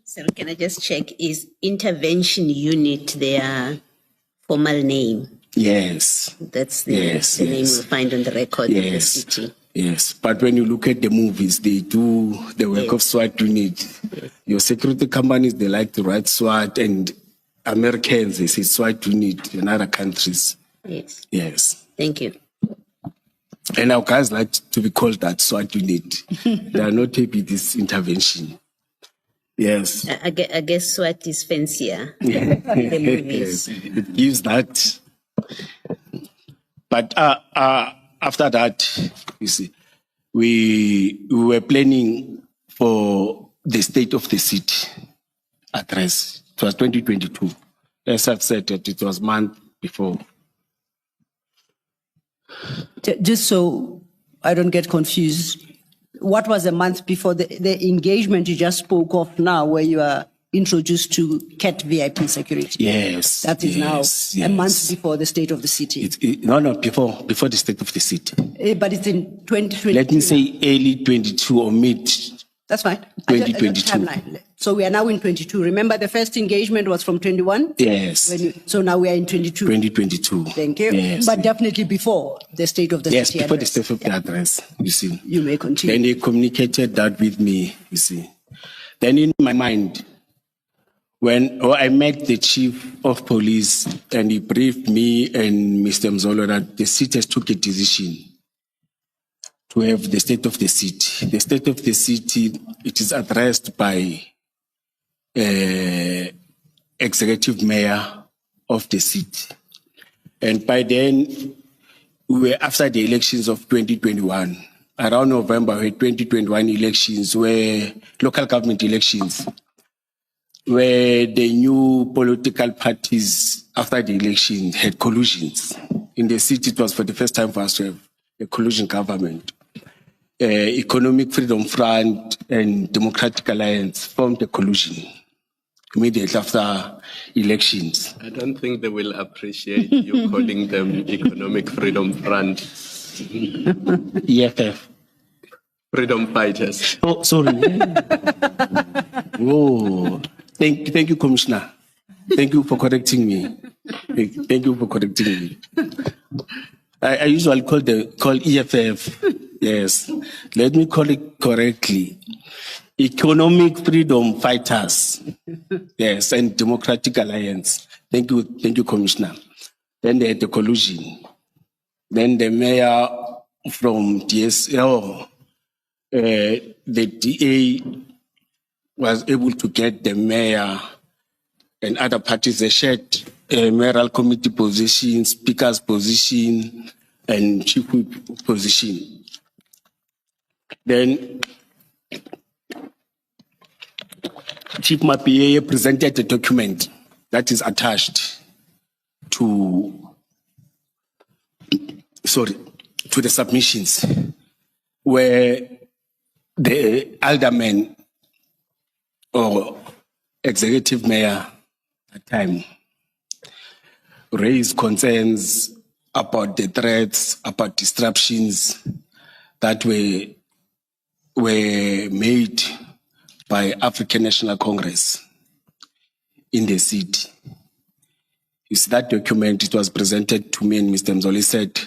So can I just check, is intervention unit their formal name? Yes. That's the Yes, name yes. we'll find on the record of the Yes. city. Yes. But when you look at the movies, they do the work of SWAT unit. Your security companies, they like to write SWAT, and Americans, they say SWAT unit in other countries. Yes. Yes. Thank you. And our guys like to be called that SWAT unit. They are not happy with this intervention. Yes. I guess SWAT is fancier in the movies. It gives that. But after that, you see, we were planning for the state of the city address. It was 2022. As I've said, it was month before. Just so I don't get confused, what was a month before the engagement you just spoke of now, where you are introduced to Cat VIP security? Yes. That is now a month before the state of the city. Before the state of the city. But it's in 2020. Let me say early 22 or mid. That's fine. 2022. Timeline. So we are now in 22. Remember, the first engagement was from 21? Yes. So now we are in 22. 2022. Thank you. Yes. But definitely before the state of the Yes, city. before address. the state of the address, you see. You may continue. Then they communicated that with me, you see. Then in my mind, when I met the chief of police and he briefed me and Mr. Mzolo that the city has took a decision to have the state of the city. The state of the city, it is addressed by executive mayor of the city. And by then, we were after the elections of 2021. Around November, we had 2021 elections, where local government elections, where the new political parties after the election had collusions. In the city, it was for the first time for us to have a collusion government. Economic Freedom Front and Democratic Alliance formed a collusion immediately after elections. I don't think they will appreciate you calling them Economic Freedom Front. EFF. Freedom Fighters. Oh, sorry. Oh, thank you, Commissioner. Thank you for correcting me. Thank you for correcting me. I usually call EFF. Yes. Let me call it correctly. Economic Freedom Fighters. Yes, and Democratic Alliance. Thank you, Commissioner. Then they had the collusion. Then the mayor from DSL, the DA was able to get the mayor and other parties. They shared mayoral committee position, speaker's position, and chief whip position. Then Chief Mapiye presented a document that is attached to the submissions, where the alderman or executive mayor at the time raised concerns about the threats, about disruptions that were made by African National Congress in the city. You see that document, it was presented to me and Mr. Mzoli said,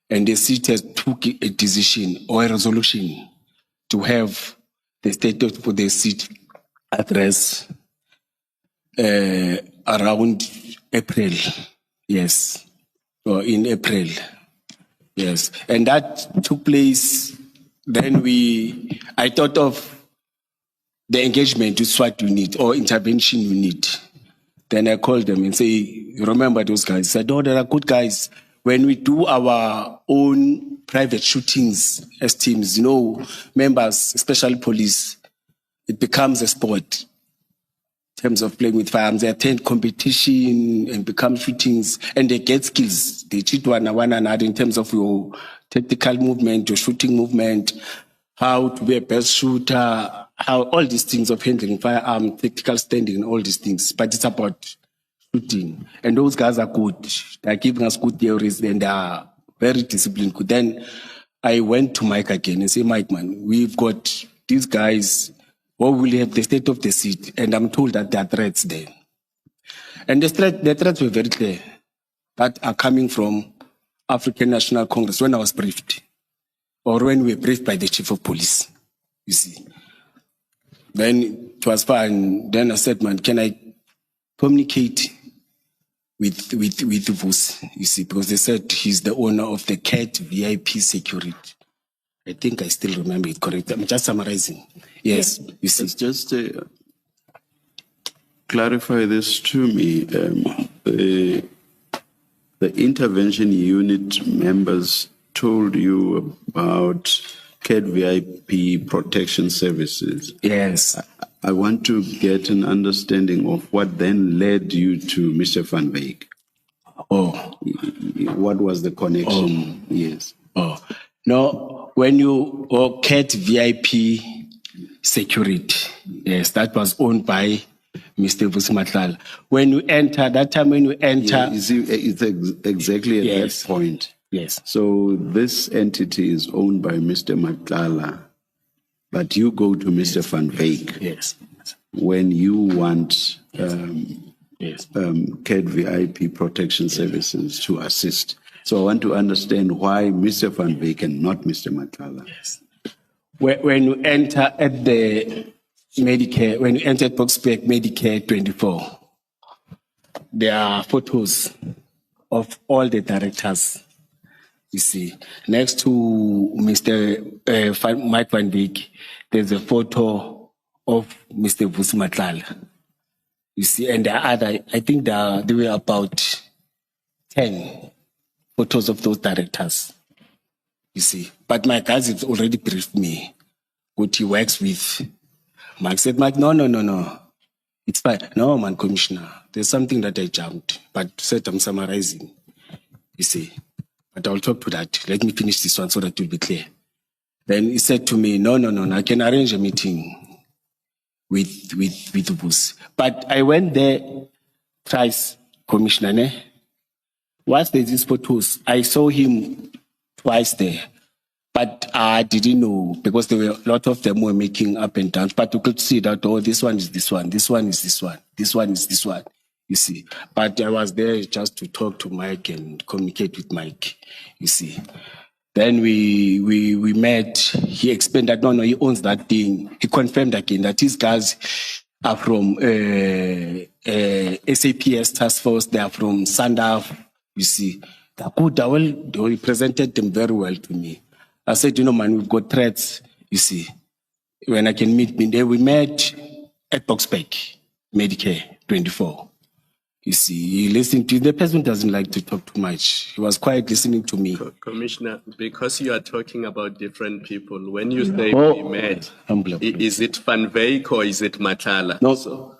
and the city has took a decision or a resolution to have the state of the city address around April. Yes, or in April. Yes, and that took place. Then I thought of the engagement with SWAT unit or intervention unit. Then I called them and say, remember those guys? I said, oh, there are good guys. When we do our own private shootings as teams, members, especially police, it becomes a sport in terms of playing with firearms. They attend competition and become shootings, and they get skills. They cheat one another in terms of your tactical movement, your shooting movement, how to be a best shooter, how all these things of handling firearm, tactical standing, all these things. But it's about shooting. And those guys are good. They're giving us good theories and they are very disciplined. Then I went to Mike again and said, Mike, man, we've got these guys. What will have the state of the city? And I'm told that there are threats there. And the threats were very clear, that are coming from African National Congress when I was briefed, or when we were briefed by the chief of police, you see. Then it was fine. Then I said, man, can I communicate with Vusi, you see, because they said he's the owner of the Cat VIP security. I think I still remember it correct. I'm just summarizing. Yes, you see. Let's just clarify this to me. The intervention unit members told you about Cat VIP protection services. Yes. I want to get an understanding of what then led you to Mr. Van Wyk. Oh. What was the connection? Yes. Oh. No, when you, Cat VIP security, yes, that was owned by Mr. Matlala. When you enter, that time when you enter. Yeah, it's exactly at Yes. that point. Yes. So this entity is owned by Mr. Matlala, but you go to Mr. Van Wyk Yes. when you want Yes. Cat VIP protection services to assist. So I want to understand why Mr. Van Wyk and not Mr. Matlala. Yes. When you enter at the Medicare, when you enter at Boxback Medicare 24, there are photos of all the directors. You see, next to Mr. Mike Van Wyk, there's a photo of Mr. Vusi Matlala. You see, and there are other, I think there were about 10 photos of those directors. You see, but my guys have already briefed me what he works with. Mike said, Mike, no. It's fine. No, man, Commissioner, there's something that I jumped, but said I'm summarizing. You see, but I'll talk to that. Let me finish this one so that it will be clear. Then he said to me, no, I can arrange a meeting with the boss. But I went there twice, Commissioner. Ne? Once there's these photos, I saw him twice there. But I didn't know because there were a lot of them were making up and down. But you could see that, oh, this one is this one, this one is this one, this one is this one, you see. But I was there just to talk to Mike and communicate with Mike, you see. Then we met. He explained that, no, he owns that thing. He confirmed again that these guys are from SAPS task force. They are from Sandaf, you see. They're good. They represented them very well to me. I said, man, we've got threats, you see. When I can meet me there, we met at Boxback, Medicare 24. You see, he listened to the person doesn't like to talk too much. He was quiet listening to me. Commissioner, because you are talking about different people, when you say we met, is it Van Wyk or is it Matlala? No.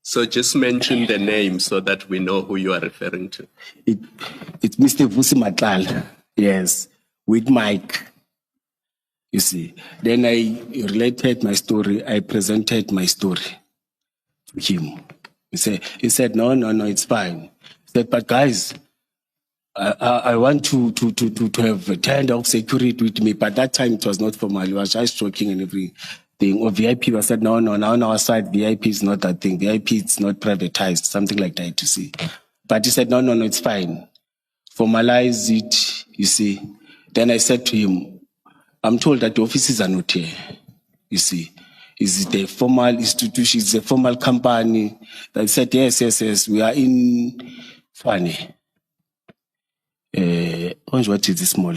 So just mention the name so that we know who you are referring to. It's Mr. Vusi Matlala, yes, with Mike. You see, then I related my story. I presented my story to him. He said, no, it's fine. He said, but guys, I want to have a kind of security with me. But that time it was not formal. It was just joking and everything. Or VIP, I said, no, on our side, VIP is not that thing. VIP is not privatized, something like that, you see. But he said, no, it's fine. Formalize it, you see. Then I said to him, I'm told that the offices are not here, you see. Is it a formal institution? Is it a formal company? I said, yes, we are in Fane. What is this mall?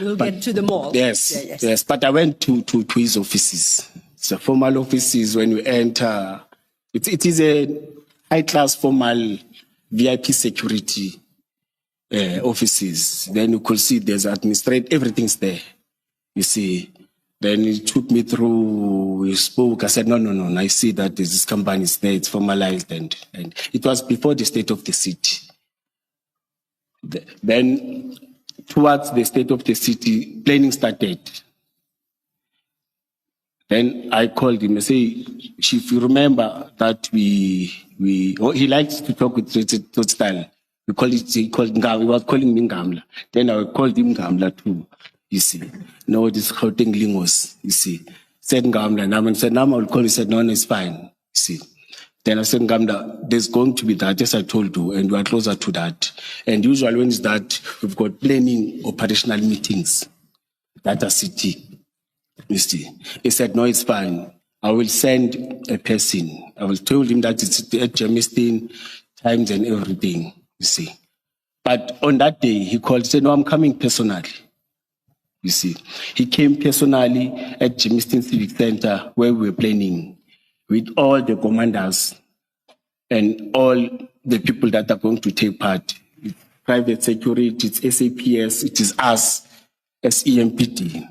We'll get to the mall. Yes. But I went to his offices. It's a formal offices. When you enter, it is a high-class formal VIP security offices. Then you could see there's administrative, everything's there. You see. Then he took me through, we spoke. I said, no. I see that this company is there, it's formalized. And it was before the state of the city. Then, towards the state of the city, planning started. Then I called him and say, if you remember that he likes to talk with style. He was calling me Ngamla. Then I called him Ngamla too, you see. No, this Gauteng Lingos, you see. Said Ngamla, and I said, I will call. He said, no, it's fine, you see. Then I said, Ngamla, there's going to be that, as I told you, and we are closer to that. And usually when it's that, we've got planning operational meetings that are city, you see. He said, no, it's fine. I will send a person. I will tell him that it's at Germiston, times and everything, you see. But on that day, he called, said, no, I'm coming personally. You see, he came personally at Germiston Civic Center where we were planning with all the commanders and all the people that are going to take part. It's private security, it's SAPS, it is us as EMPD.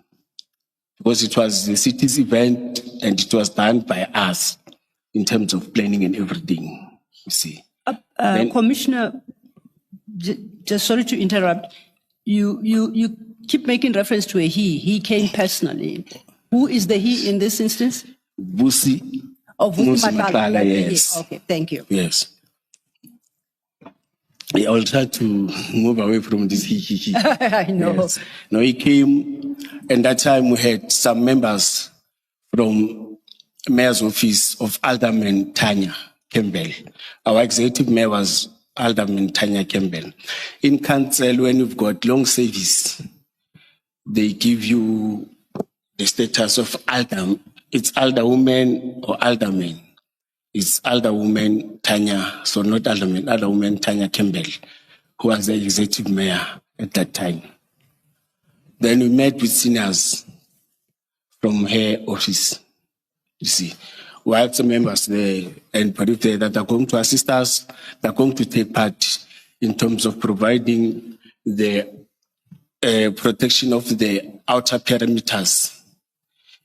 Because it was the city's event and it was done by us in terms of planning and everything, you see. Commissioner, just sorry to interrupt. You keep making reference to a he. He came personally. Who is the he in this instance? Vusi. Oh, Vusi Matlala, Matlala, yes. Okay, thank you. Yes. I will try to move away from this he. I know. Yes. No, he came, and that time we had some members from Mayor's Office of Alderman Tanya Campbell. Our executive mayor was Alderman Tanya Campbell. In council, when you've got long service, they give you the status of alderman. It's alderwoman or alderman. It's alderwoman Tanya, so not alderman, alderwoman Tanya Campbell, who was the executive mayor at that time. Then we met with seniors from her office, you see. We had some members there and there that are going to assist us, that are going to take part in terms of providing the protection of the outer perimeters,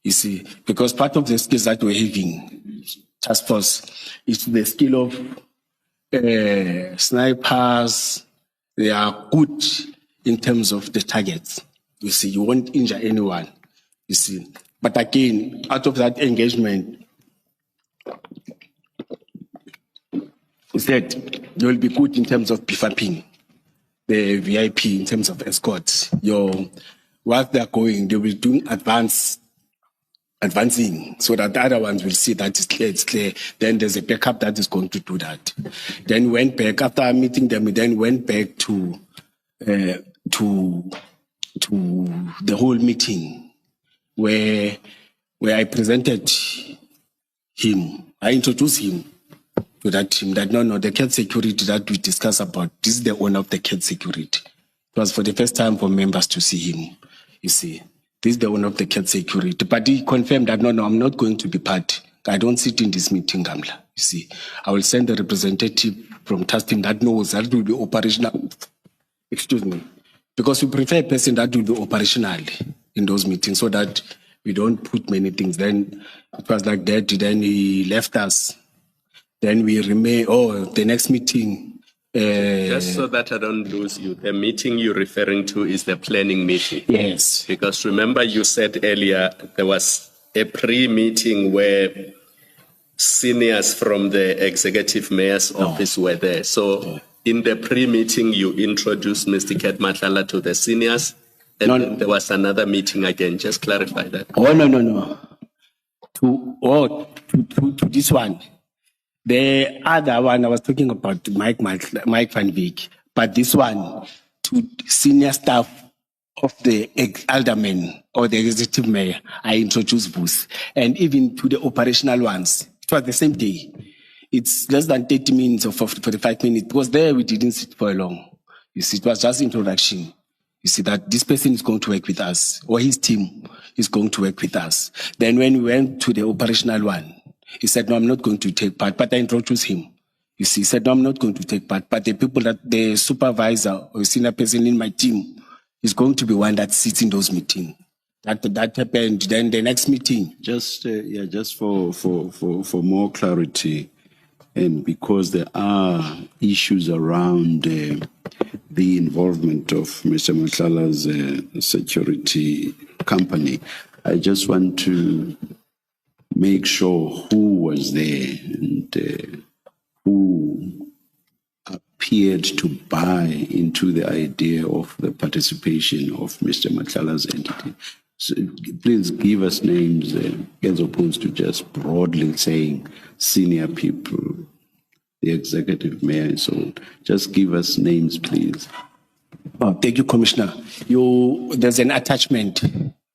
you see, because part of the skills that we're having, task force, is the skill of snipers. They are good in terms of the targets, you see. You won't injure anyone, you see. But again, out of that engagement, is that they will be good in terms of beefing the VIP, in terms of escorts. While they're going, they will do advancing, so that the other ones will see that it's clear. Then there's a backup that is going to do that. Then went back, after meeting them, we then went back to the whole meeting where I presented him. I introduced him to that team that no, the Cat security that we discussed about, this is the owner of the Cat security. It was for the first time for members to see him, you see. This is the owner of the Cat security. But he confirmed that no, I'm not going to be part. I don't sit in this meeting, Gamla, you see. I will send a representative from task team that knows that will be operational. Excuse me. Because we prefer a person that will be operational in those meetings so that we don't put many things. Then it was like that. Then he left us. Then we remain, the next meeting. Just so that I don't lose you, the meeting you're referring to is the planning meeting. Yes. Because remember you said earlier there was a pre-meeting where seniors from the executive mayor's office were there. So in the pre-meeting you introduced Mr. Cat Matlala to the seniors, and then there was another meeting again. Just clarify that. Oh, no. To this one. The other one I was talking about, Mike Van Beek, but this one to senior staff of the alderman or the executive mayor, I introduced Booth, and even to the operational ones. It was the same day. It's less than 30 minutes or 45 minutes. Because there we didn't sit for long. You see, it was just introduction. You see that this person is going to work with us, or his team is going to work with us. Then when we went to the operational one, he said, no, I'm not going to take part, but I introduced him. You see, he said, no, I'm not going to take part, but the supervisor or senior person in my team is going to be one that sits in those meetings. That happened. Then the next meeting. Just for more clarity, and because there are issues around the involvement of Mr. Matlala's security company, I just want to make sure who was there and who appeared to buy into the idea of the participation of Mr. Matlala's entity. So please give us names as opposed to just broadly saying senior people, the executive mayor and so on. Just give us names, please. Oh, thank you, Commissioner. There's an attachment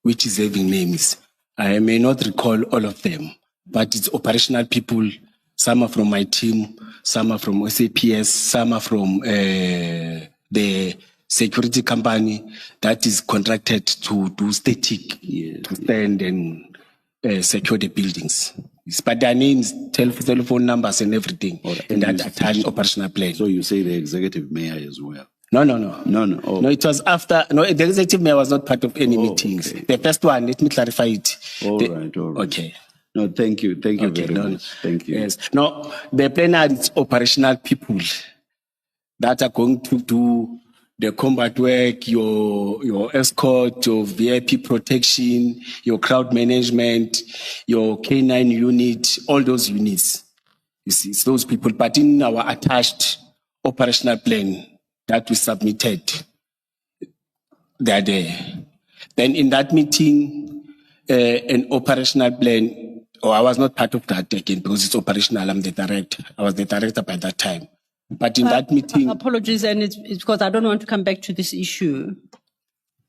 which is having names. I may not recall all of them, but it's operational people. Some are from my team, some are from SAPS, some are from the security company that is contracted to do static, to stand and secure the buildings. But their names, telephone numbers and everything, and that attached operational plan. So you say the executive mayor as well? No. No. Oh. No, it was after. No, the executive mayor was not part of any meetings. Okay. The first one, let me clarify it. All right. Okay. No, thank you. Thank you Okay, very no, much. Thank you. Yes. No, the plenary is operational people that are going to do the combat work, your escort, your VIP protection, your crowd management, your K9 unit, all those units. You see, it's those people. But in our attached operational plan that we submitted, they are there. Then in that meeting, an operational plan. Oh, I was not part of that again because it's operational. I'm the director. I was the director by that time. But in that meeting, Apologies, and it's because I don't want to come back to this issue.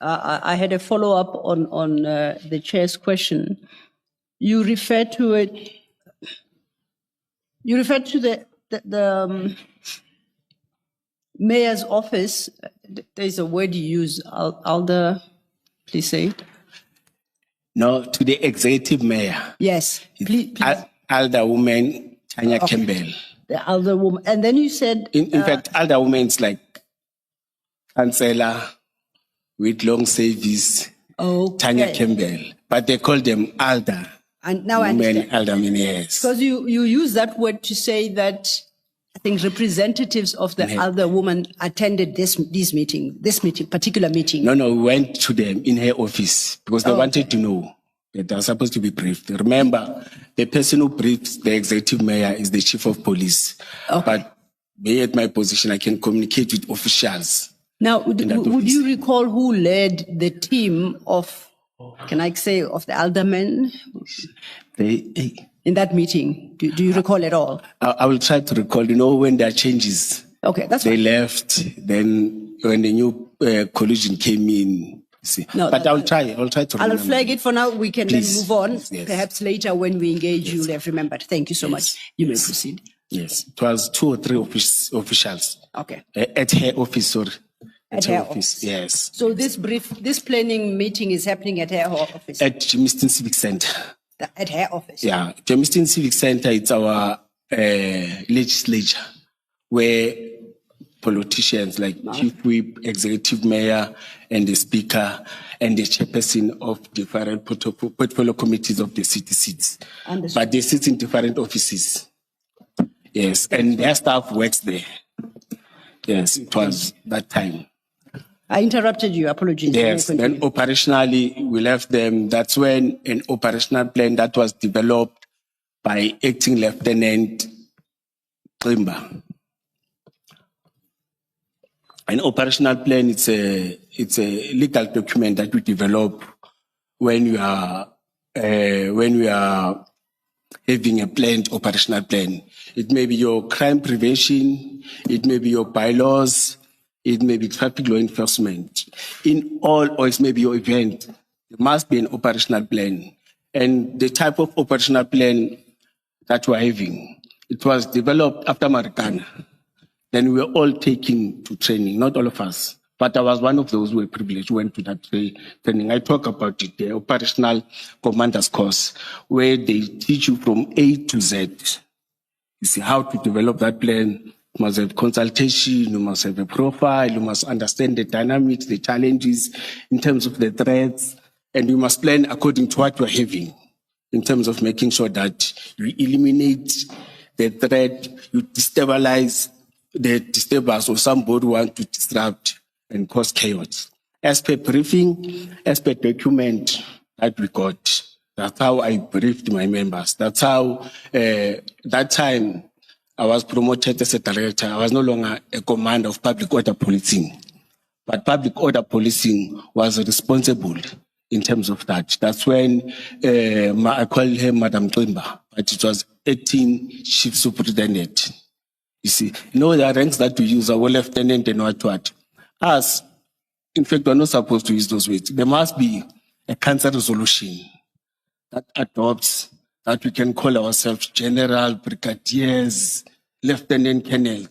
I had a follow-up on the chair's question. You referred to it. You referred to the mayor's office. There's a word you use, Alder. Please say it. no, to the executive mayor, Yes, please. Alder woman Tanya Campbell. The elder woman, and then you said In fact, Alder woman is like councillor with long service, Tanya Campbell, but they call them Alder. And now I Women, understand. aldermen, yes. Because you use that word to say that I think representatives of the elder woman attended this particular meeting. No, we went to them in her office because they wanted to know that they are supposed to be briefed. Remember, the person who briefs the executive mayor is the chief of police. But me at my position, I can communicate with officials. Now, would you recall who led the team of, can I say, of the aldermen in that meeting? Do you recall at all? I will try to recall, when there are changes. Okay, that's They fine. left, then when the new collision came in, you see. No, but I'll try to I'll remember. flag it for now. We can Please. then move on. Yes. Perhaps later when we engage, you'll have remembered. Thank you so much. You may proceed. Yes, it was 2 or 3 officials. Okay. At her office, sorry. At her office. Yes. So this planning meeting is happening at her office. At Jamestown Civic Center. At her office. Yeah, Jamestown Civic Center, it's our legislature where politicians like Chief Whip, Executive Mayor, and the Speaker, and the Chairperson of different portfolio committees of the city seats. Understood. But they sit in different offices. Yes, and their staff works there. Yes, it was that time. I interrupted you. Apologies. Yes, You may then continue. operationally, we left them. That's when an operational plan that was developed by Acting Lieutenant Trimba. An operational plan, it's a legal document that we develop when we are having a planned operational plan. It may be your crime prevention, it may be your bylaws, it may be traffic law enforcement. In all, or it may be your event, there must be an operational plan. And the type of operational plan that we're having, it was developed after Marikana. Then we were all taken to training, not all of us, but I was one of those who were privileged, who went to that training. I talk about it, the operational commander's course, where they teach you from A to Z. You see how to develop that plan. You must have consultation, you must have a profile, you must understand the dynamics, the challenges in terms of the threats, and you must plan according to what you're having in terms of making sure that you eliminate the threat, you destabilize the disturbers or somebody who want to disrupt and cause chaos. As per briefing, as per document that we got, that's how I briefed my members. That's how, that time I was promoted as a director. I was no longer a commander of public order policing, but public order policing was responsible in terms of that. That's when I call her Madam Trimba, but it was 18 chief superintendent. You see, the ranks that we use are lieutenant and what. Us, in fact, we're not supposed to use those words. There must be a council resolution that adopts that we can call ourselves general, brigadiers, lieutenant colonel.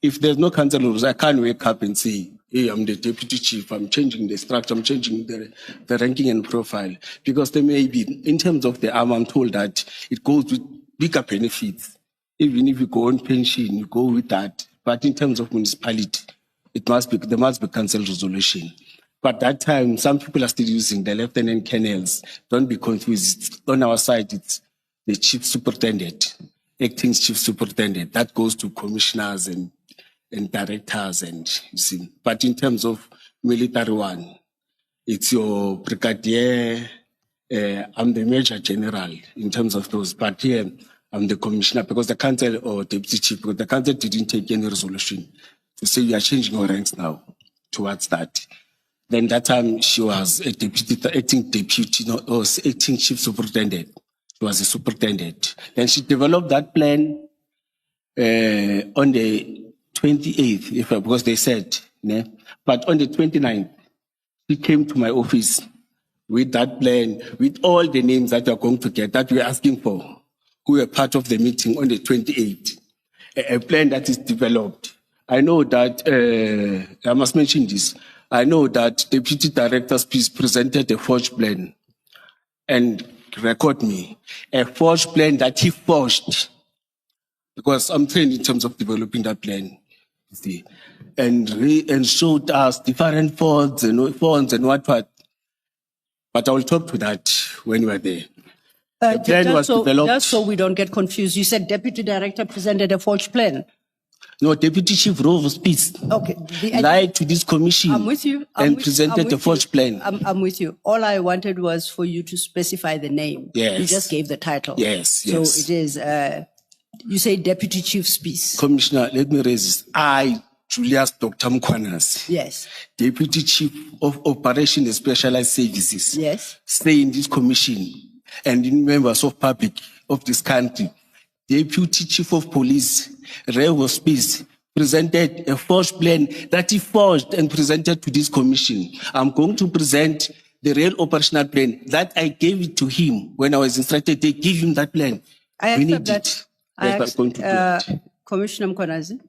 If there's no council rules, I can't wake up and say, hey, I'm the deputy chief, I'm changing the structure, I'm changing the ranking and profile. Because there may be, in terms of the arm, I'm told that it goes with bigger benefits. Even if you go on pension, you go with that. But in terms of municipality, there must be council resolution. But that time, some people are still using the lieutenant colonels. Don't be confused. On our side, it's the chief superintendent, acting chief superintendent. That goes to commissioners and directors, and you see. But in terms of military one, it's your brigadier. I'm the major general in terms of those. But here, I'm the commissioner because the council or deputy chief, because the council didn't take any resolution to say we are changing our ranks now towards that. Then that time she was a acting chief superintendent. She was a superintendent. Then she developed that plan on the 28th, because they said, né? But on the 29th, she came to my office with that plan, with all the names that we are going to get, that we are asking for, who were part of the meeting on the 28th. A plan that is developed. I know that, I must mention this, I know that Deputy Director presented a forged plan, and record me, a forged plan that he forged, because I'm trained in terms of developing that plan, you see, and showed us different fonts and what. But I will talk to that when we're there. The plan was developed. Just so we don't get confused, you said Deputy Director presented a forged plan. No, Deputy Chief Rose Peace lied to this commission. I'm with you. Presented a forged plan. I'm with you. All I wanted was for you to specify the name. Yes. You just gave the title. Yes. So it is, you say Deputy Chief Peace. Commissioner, let me raise this. I, Julius Dr. Mkhwanazi. Yes. Deputy Chief of Operation and Specialized Services. Yes. Stay in this commission and in members of public of this country. Deputy Chief of Police, Ray Hospice, presented a forged plan that he forged and presented to this commission. I'm going to present the real operational plan that I gave it to him when I was instructed to give him that plan. We accept that. Commissioner Mkhwanazi,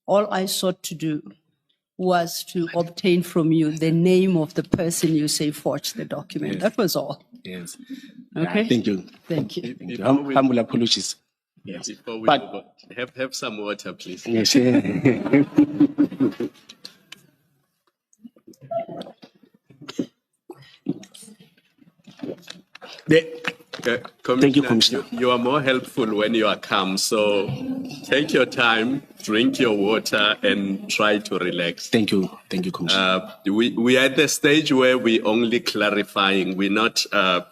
all I sought to do was to obtain from you the name of the person you say forged the document. Yes. That was all. Yes. Okay. Thank you. Thank you. Thank you. Humble apologies. Yes. Before we But- move on, have some water, please. Yes. Thank you, Commissioner. You are more helpful when you are calm. So take your time, drink your water, and try to relax. Thank you. Thank you, Commissioner. We are at the stage where we only clarifying. We're not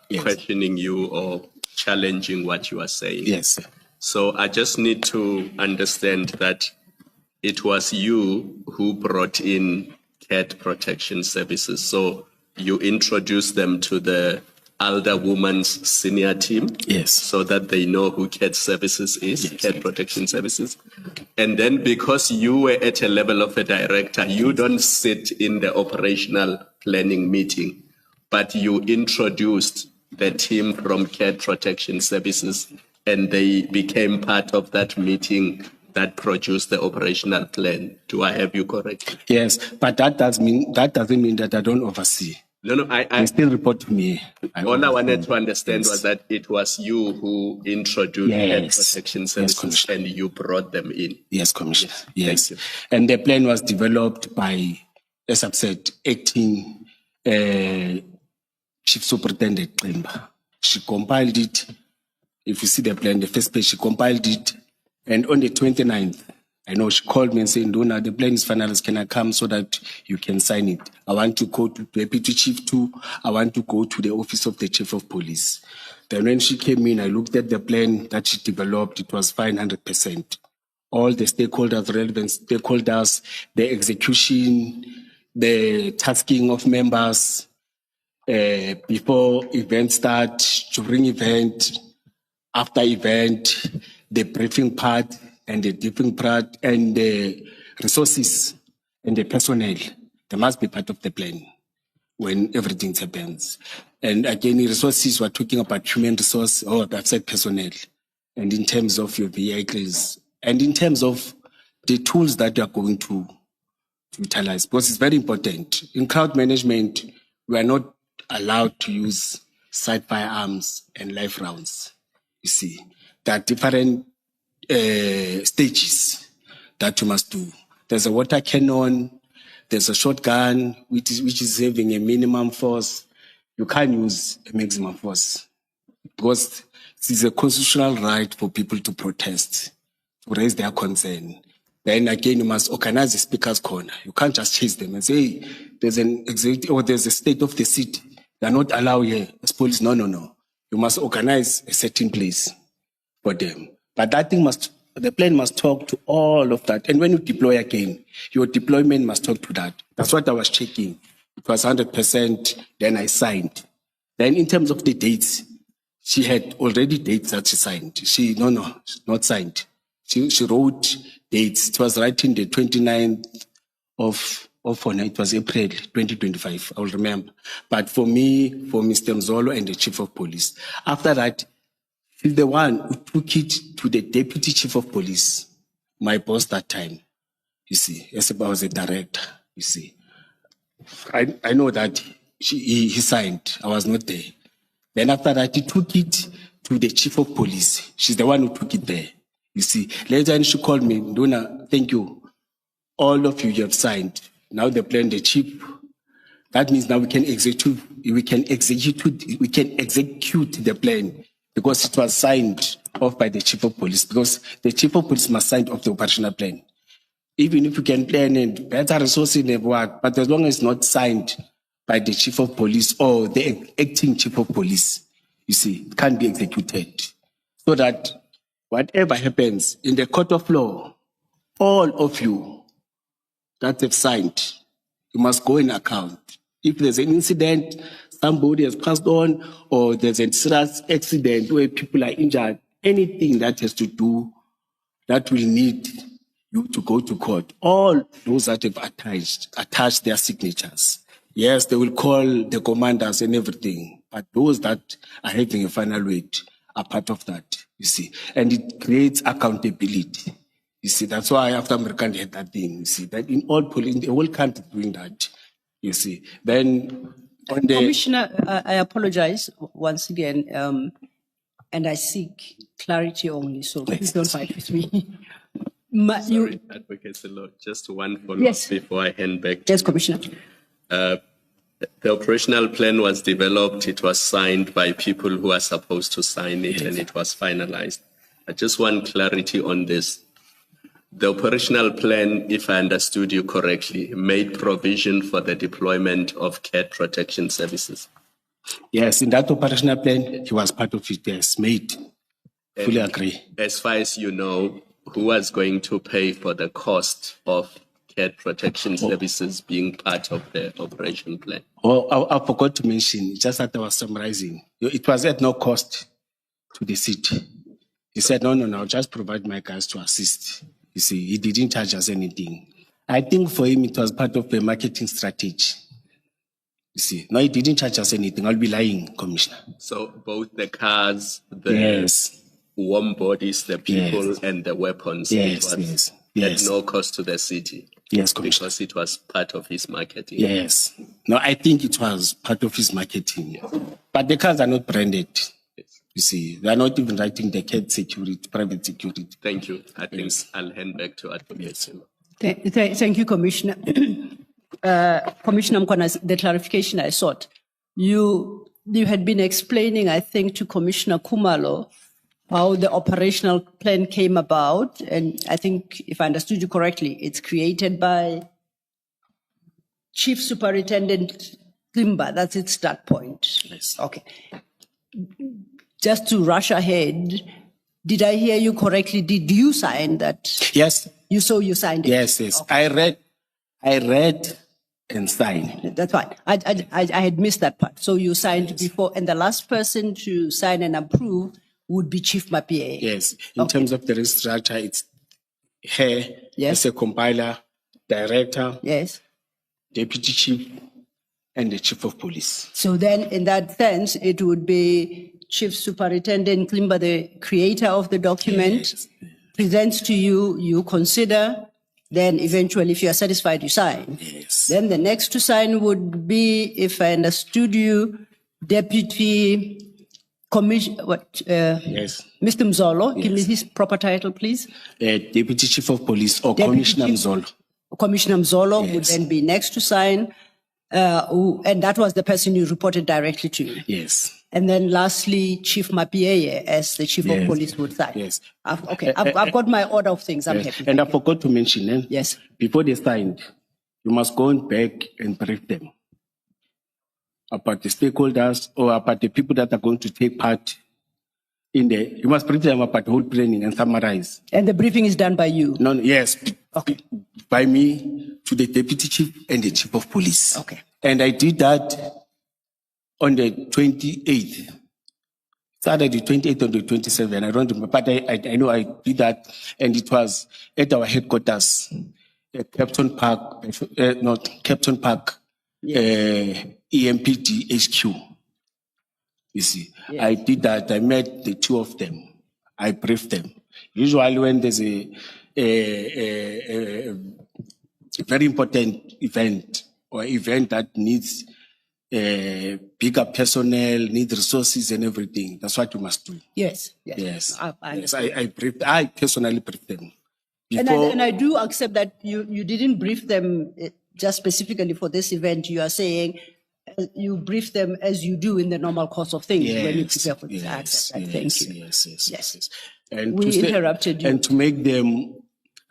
Yes. questioning you or challenging what you are saying. Yes. So I just need to understand that it was you who brought in Cat Protection Services. So you introduced them to the Elder Women's Senior Team. Yes. So that they know who Cat Services is, Yes. Cat Protection Services. And then because you were at a level of a director, you don't sit in the operational planning meeting, but you introduced the team from Cat Protection Services and they became part of that meeting that produced the operational plan. Do I have you correct? Yes, but that doesn't mean that I don't oversee. No, I I still report to me. all I wanted to understand was that it was you who introduced Cat Yes. Protection Yes, Services Commissioner. and you brought them in. Yes, Commissioner. Yes. Thank you. And the plan was developed by, as I've said, acting Chief Superintendent Qemba. She compiled it. If you see the plan, the first page, she compiled it. And on the 29th, I know she called me and said, Donna, the plan is finalized. Can I come so that you can sign it? I want to go to Deputy Chief 2. I want to go to the office of the Chief of Police. Then when she came in, I looked at the plan that she developed. It was fine 100%. All the stakeholders, relevant stakeholders, the execution, the tasking of members, before event start, during event, after event, the briefing part and the debriefing part and the resources and the personnel, they must be part of the plan when everything happens. And again, resources, we're talking about human resource, or that's like personnel. And in terms of your vehicles, and in terms of the tools that you are going to utilize, because it's very important. In crowd management, we are not allowed to use side firearms and live rounds. You see, there are different stages that you must do. There's a water cannon, there's a shotgun, which is having a minimum force. You can't use a maximum force because it is a constitutional right for people to protest, to raise their concern. Then again, you must organize a speaker's corner. You can't just chase them and say, hey, there's an executive or there's a state of the city. They're not allowed here as police. No. You must organize a certain place for them. But that thing the plan must talk to all of that. And when you deploy again, your deployment must talk to that. That's what I was checking. It was 100%, then I signed. Then in terms of the dates, she had already dates that she signed. Not signed. She wrote dates. It was right in the 29th of it was April 2025, I will remember. But for me, for Mr. Mzolo and the Chief of Police, after that, he's the one who took it to the Deputy Chief of Police, my boss that time, you see, as I was a director, you see. I know that he signed, I was not there. Then after that, he took it to the Chief of Police. She's the one who took it there, you see. Later on, she called me, Nduna, thank you. All of you have signed. Now the plan, the chief. That means now we can execute the plan because it was signed off by the Chief of Police, because the Chief of Police must sign off the operational plan. Even if you can plan and better resources in the work, but as long as it's not signed by the Chief of Police or the acting Chief of Police, you see, it can't be executed. So that whatever happens in the court of law, all of you that have signed, you must go in account. If there's an incident, somebody has passed on, or there's a serious accident where people are injured, anything that has to do, that will need you to go to court. All those that have attached their signatures. Yes, they will call the commanders and everything, but those that are having a final weight are part of that, you see. And it creates accountability. You see, that's why after American had that thing, you see, that in all police, in the whole country doing that, you see. Then on the... Commissioner, I apologize once again, and I seek clarity only, so please don't fight with me. Sorry, Advocate Selo, just one follow-up before I hand back to Yes, Commissioner. The operational plan was developed, it was signed by people who are supposed to sign it, and it was finalized. I just want clarity on this. The operational plan, if I understood you correctly, made provision for the deployment of cat protection services. Yes, in that operational plan, he was part of it, yes, made. Fully agree. As far as you know, who was going to pay for the cost of cat protection services being part of the operation plan? Oh, I forgot to mention, just that I was summarizing. It was at no cost to the city. He said, no, I'll just provide my guys to assist. You see, he didn't charge us anything. I think for him, it was part of a marketing strategy. You see, no, he didn't charge us anything. I'll be lying, Commissioner. So both the cars, the warm bodies, the people, and the weapons, it was at no cost to the city. Yes, Commissioner. Because it was part of his marketing. Yes. No, I think it was part of his marketing. Yes. But the cars are not branded. You see, they are not even writing the cat security, private security. Thank you. I think I'll hand back to Advocate. Thank you, Commissioner. Commissioner Mkhwanazi, the clarification I sought. You had been explaining, I think, to Commissioner Kumalo how the operational plan came about. And I think, if I understood you correctly, it's created by Chief Superintendent Klimba. That's its start point. Yes. Okay. Just to rush ahead, did I hear you correctly? Did you sign that? Yes. You signed it? Yes. Okay. I read and signed. That's fine. I had missed that part. So you signed before, and the last person to sign and approve would be Chief Mapie. Yes. In terms of the restructure, it's her as a compiler, director, yes, deputy chief, and the chief of police. So then, in that sense, it would be Chief Superintendent Klimba, the creator of the document, Yes. presents to you, you consider, then eventually, if you are satisfied, you sign. Yes. Then the next to sign would be, if I understood you, Deputy Yes. Mr. Mzolo, give me his proper title, please. Deputy Chief of Police or Deputy Commissioner Chief- Mzolo. Commissioner Mzolo would Yes. then be next to sign, and that was the person you reported directly to. Yes. And then lastly, Chief Mapieye, as the Chief of Yes. Police would sign. Yes. I've got my order of things. I'm happy. And I forgot to mention, Yes. before they signed, you must go back and brief them about the stakeholders or about the people that are going to take part in you must brief them about the whole planning and summarize. And the briefing is done by you. No, yes, Okay. by me to the deputy chief and the chief of police. Okay. And I did that on the 28th. Saturday, 28th or the 27th. I don't remember, but I know I did that, and it was at our headquarters, Captain Park, EMPD HQ. You see, I did that. I met the two of them. I briefed them. Usually, when there's a very important event or event that needs bigger personnel, needs resources and everything, that's what you must do. Yes. Yes. Yes. I Yes, understand. I personally briefed them. And I do accept that you didn't brief them just specifically for this event. You are saying you brief them as you do in the normal course of things when you prepare for this. I accept that. Thank you. Yes. And We to say- interrupted you. And to make them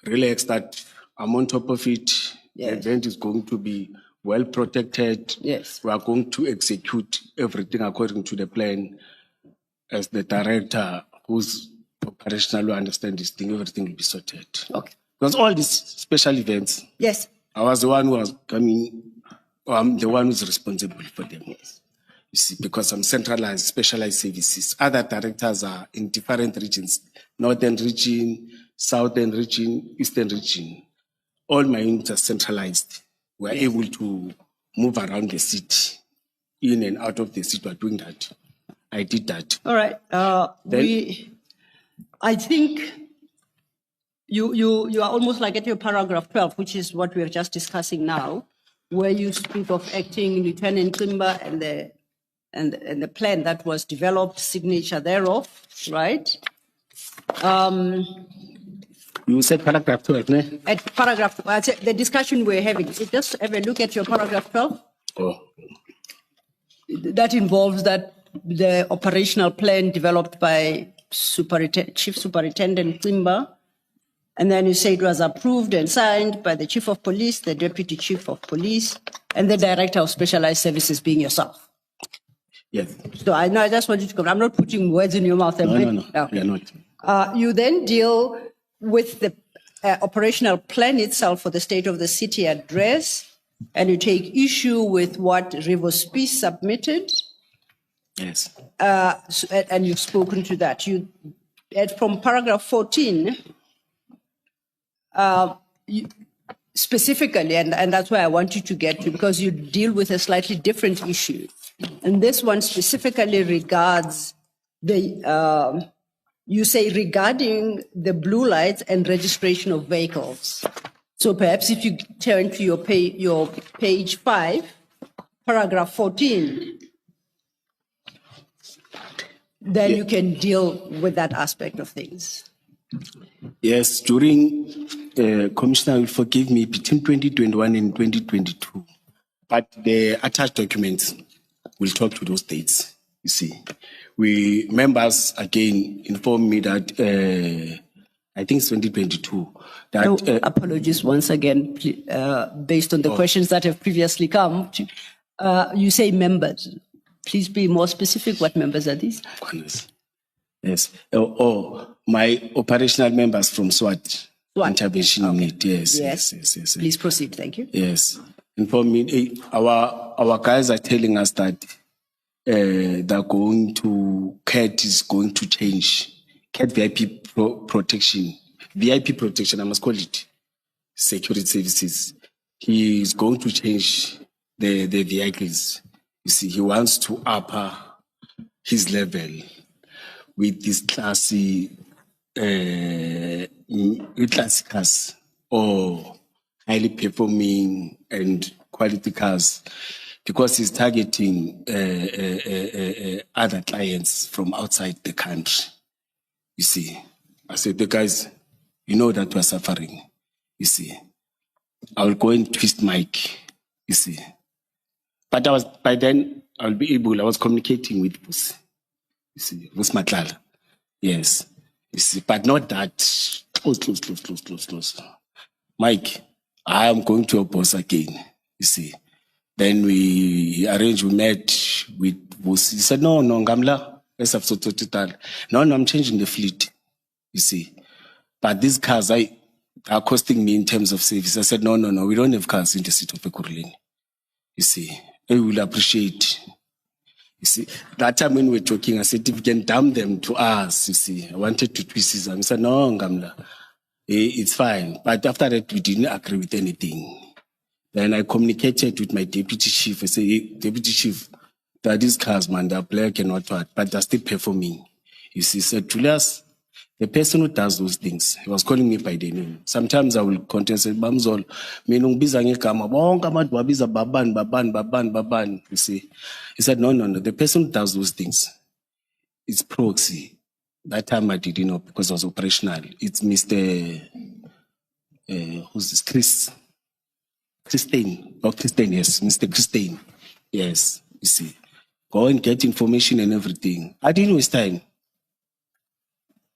relax that I'm on top of it, the Yes. event is going to be well protected. Yes. We are going to execute everything according to the plan. As the director who's operational who understand this thing, everything will be sorted. Okay. Because all these special events, Yes. I was the one who was coming, or I'm the one who's responsible for them. You see, because I'm centralized, specialized services. Other directors are in different regions, northern region, southern region, eastern region. All my units are centralized. We're able to move around the city, in and out of the city. We're doing that. I did that. All right. I think you are almost like at your paragraph 12, which is what we are just discussing now, where you speak of acting Lieutenant Klimba and the plan that was developed, signature thereof, right? You said paragraph 12, ne? At paragraph, the discussion we're having, just have a look at your paragraph 12. Oh. That involves the operational plan developed by Chief Superintendent Klimba. And then you say it was approved and signed by the Chief of Police, the Deputy Chief of Police, and the Director of Specialized Services being yourself. Yes. So I just want you to come. I'm not putting words in your mouth. No. Okay. You're not. You then deal with the operational plan itself for the State of the City address, and you take issue with what Rivospi submitted, Yes. and you've spoken to that. From paragraph 14, specifically, and that's where I want you to get to, because you deal with a slightly different issue. And this one specifically regards you say regarding the blue lights and registration of vehicles. So perhaps if you turn to your page 5, paragraph 14, then you can deal with that aspect of things. Yes, during, Commissioner will forgive me, between 2021 and 2022, but the attached documents will talk to those dates, you see. We members again informed me that, I think it's 2022, that, Apologies once again, based on the questions that have previously come. You say members. Please be more specific. What members are these? Yes. My operational members from SWAT. Intervention unit. Yes. Please proceed. Thank you. Yes. Inform me. Our guys are telling us that they're going to CAT is going to change. CAT VIP protection. VIP protection, I must call it. Security services. He is going to change the vehicles. You see, he wants to upper his level with this classy cars or highly performing and quality cars, because he's targeting other clients from outside the country. You see, I said, the guys, you know that we're suffering. You see, I will go and twist mic. You see, but by then I was communicating with Bus. You see, Cat Matlala. Yes. You see, but not that close. Mike, I am going to your boss again. You see. Then we met with Bus. He said, no, Ngamla. No, I'm changing the fleet. You see. But these cars are costing me in terms of service. I said, no, we don't have cars in the city of Ekurhuleni. You see. I will appreciate. You see, that time when we were talking, I said, if you can dump them to us, you see, I wanted to twist them. He said, no, Ngamla, it's fine. But after that, we didn't agree with anything. Then I communicated with my deputy chief. I said, hey, deputy chief, there are these cars, man, they're black and what, but they're still performing. You see, he said, Julius, the person who does those things, he was calling me by the name. Sometimes I will contest, say, Bamzol, baban. You see, he said, no. The person who does those things, it's proxy. That time I didn't know because I was operational. It's Mr. Who's this? Christine. Oh, Christine, yes, Mr. Christine. Yes, you see. Go and get information and everything. I didn't waste time.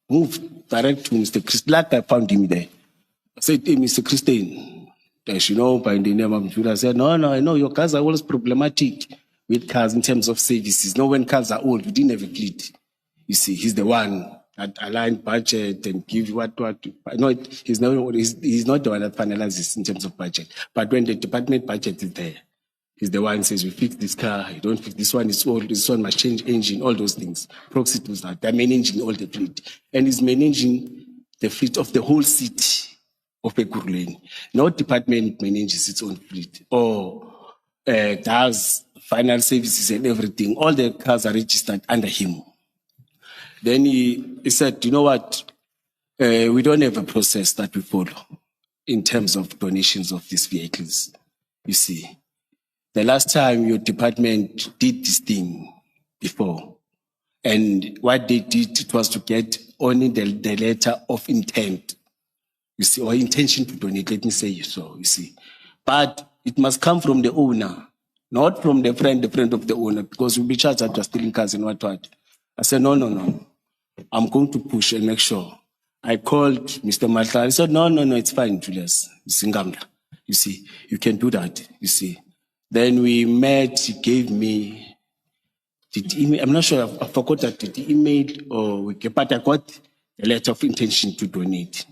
Move direct to Mr. Christine. Like I found him there. I said, hey, Mr. Christine, does you know by the name of Judah? I said, no, I know your cars are always problematic with cars in terms of services. No, when cars are old, we didn't have a fleet. You see, he's the one that aligned budget and give what. No, he's not the one that finalizes in terms of budget. But when the department budget is there, he's the one who says, we fix this car, you don't fix this one, it's old, this one must change engine, all those things. Proxy does that. They're managing all the fleet. And he's managing the fleet of the whole city of Ekurhuleni. No department manages its own fleet or does final services and everything. All the cars are registered under him. Then he said, you know what? We don't have a process that we follow in terms of donations of these vehicles. You see, the last time your department did this thing before, and what they did, it was to get only the letter of intent, you see, or intention to donate, let me say so, you see. But it must come from the owner, not from the friend of the owner, because we'll be charged that you're stealing cars and what. I said, no. I'm going to push and make sure. I called Mr. Matlala. He said, no, it's fine, Julius. You see, you can do that, you see. Then we met, he gave me the email. I'm not sure, I forgot that the email, but I got a letter of intention to donate.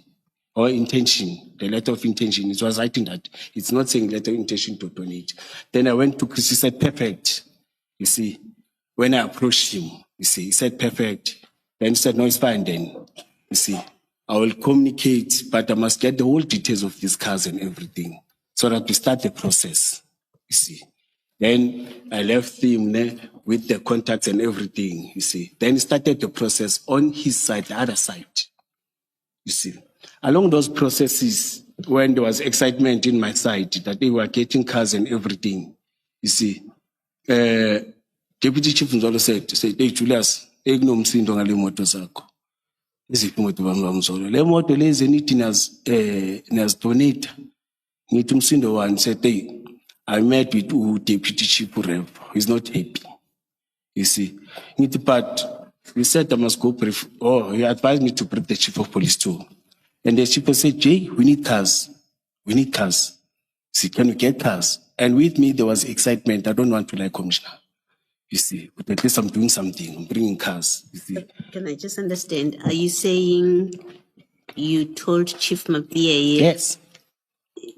Or intention, the letter of intention. It was writing that. It's not saying letter of intention to donate. Then I went to Chris, he said, perfect. You see, when I approached him, you see, he said, perfect. Then he said, no, it's fine then. You see, I will communicate, but I must get the whole details of these cars and everything so that we start the process. You see. Then I left him there with the contacts and everything, you see. Then he started the process on his side, the other side. You see. Along those processes, when there was excitement in my side that they were getting cars and everything, you see, Deputy Chief Nzolo said, hey, Julius, ignomsindo ngale moto zakho. Iziphi imoto bamzolo? Le moto lezi nithi donate. Ngithi umsindo wani said, hey, I met with Deputy Chief Rev. He's not happy. You see. But he said I must go brief. He advised me to brief the Chief of Police too. And the Chief said, Jay, we need cars. See, can we get cars? And with me, there was excitement. I don't want to lie, Commissioner. You see, but at least I'm doing something. I'm bringing cars. You see. Can I just understand? Are you saying you told Chief Matlala? Yes.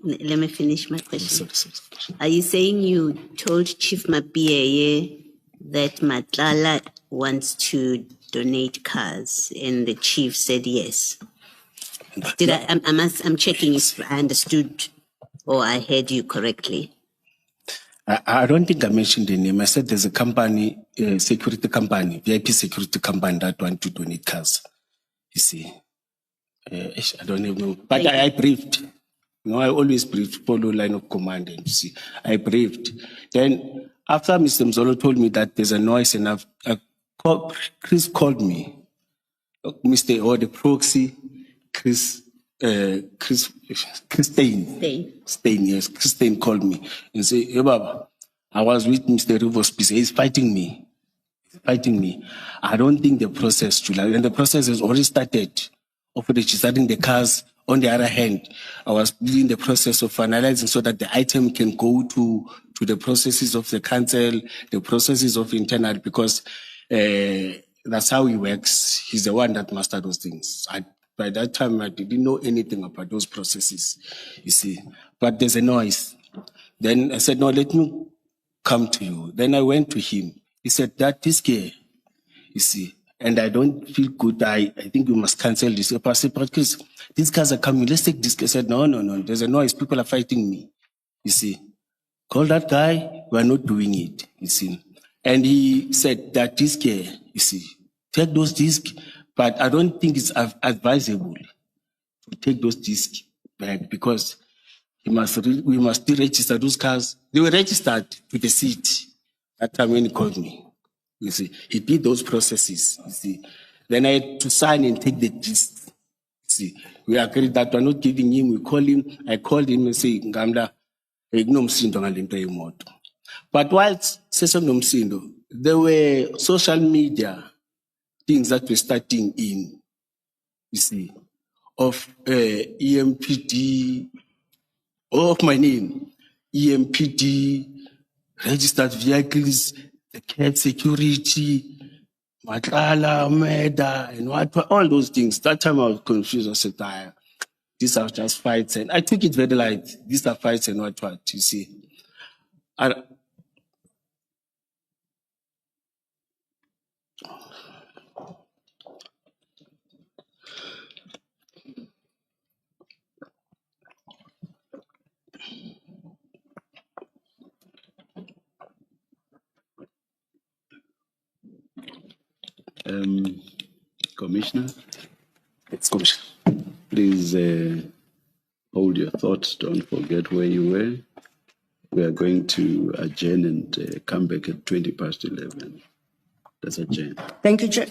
Let me finish my question. Sorry. Are you saying you told Chief Matlala that Matlala wants to donate cars, and the chief said yes? I'm checking if I understood or I heard you correctly. I don't think I mentioned the name. I said there's a company, security company, VIP security company that want to donate cars. You see, I don't even know, but I briefed. You know, I always brief, follow line of command, and you see, I briefed. Then after Mr. Mzolo told me that there's a noise, and Chris called me, Mr. or the proxy, Chris Stein, yes, Chris Stein called me and said, "Hey, Baba, I was with Mr. Rivers, he's fighting me. I don't think the process, July, and the process has already started of registering the cars. On the other hand, I was in the process of finalizing so that the item can go to the processes of the council, the processes of internal, because that's how he works. He's the one that mastered those things. By that time, I didn't know anything about those processes, you see. But there's a noise. Then I said, no, let me come to you. Then I went to him. He said, that is gay, you see. And I don't feel good. I think we must cancel this. I said, but Chris, these guys are coming. Let's take this. I said, no. There's a noise. People are fighting me, you see. Call that guy. We are not doing it, you see. And he said, that is gay, you see. Take those discs. But I don't think it's advisable to take those discs back because we must deregister those cars. They were registered to the city that time when he called me. You see, he did those processes. You see, then I had to sign and take the discs. You see, we agreed that we're not giving him. We call him. I called him and say, "Ngamla, ignomsindo ngalento yemoto." But whilst sesenomsindo, there were social media things that were starting in, you see, of EMPD, of my name, EMPD, registered vehicles, the Cat security, Matlala, Meda, and what, all those things. That time I was confused. I said, these are just fights. And I took it very light. These are fights and what, you see. Commissioner, It's Commissioner. please hold your thoughts. Don't forget where you were. We are going to adjourn and come back at 11:20. Let's adjourn. Thank you, Chair.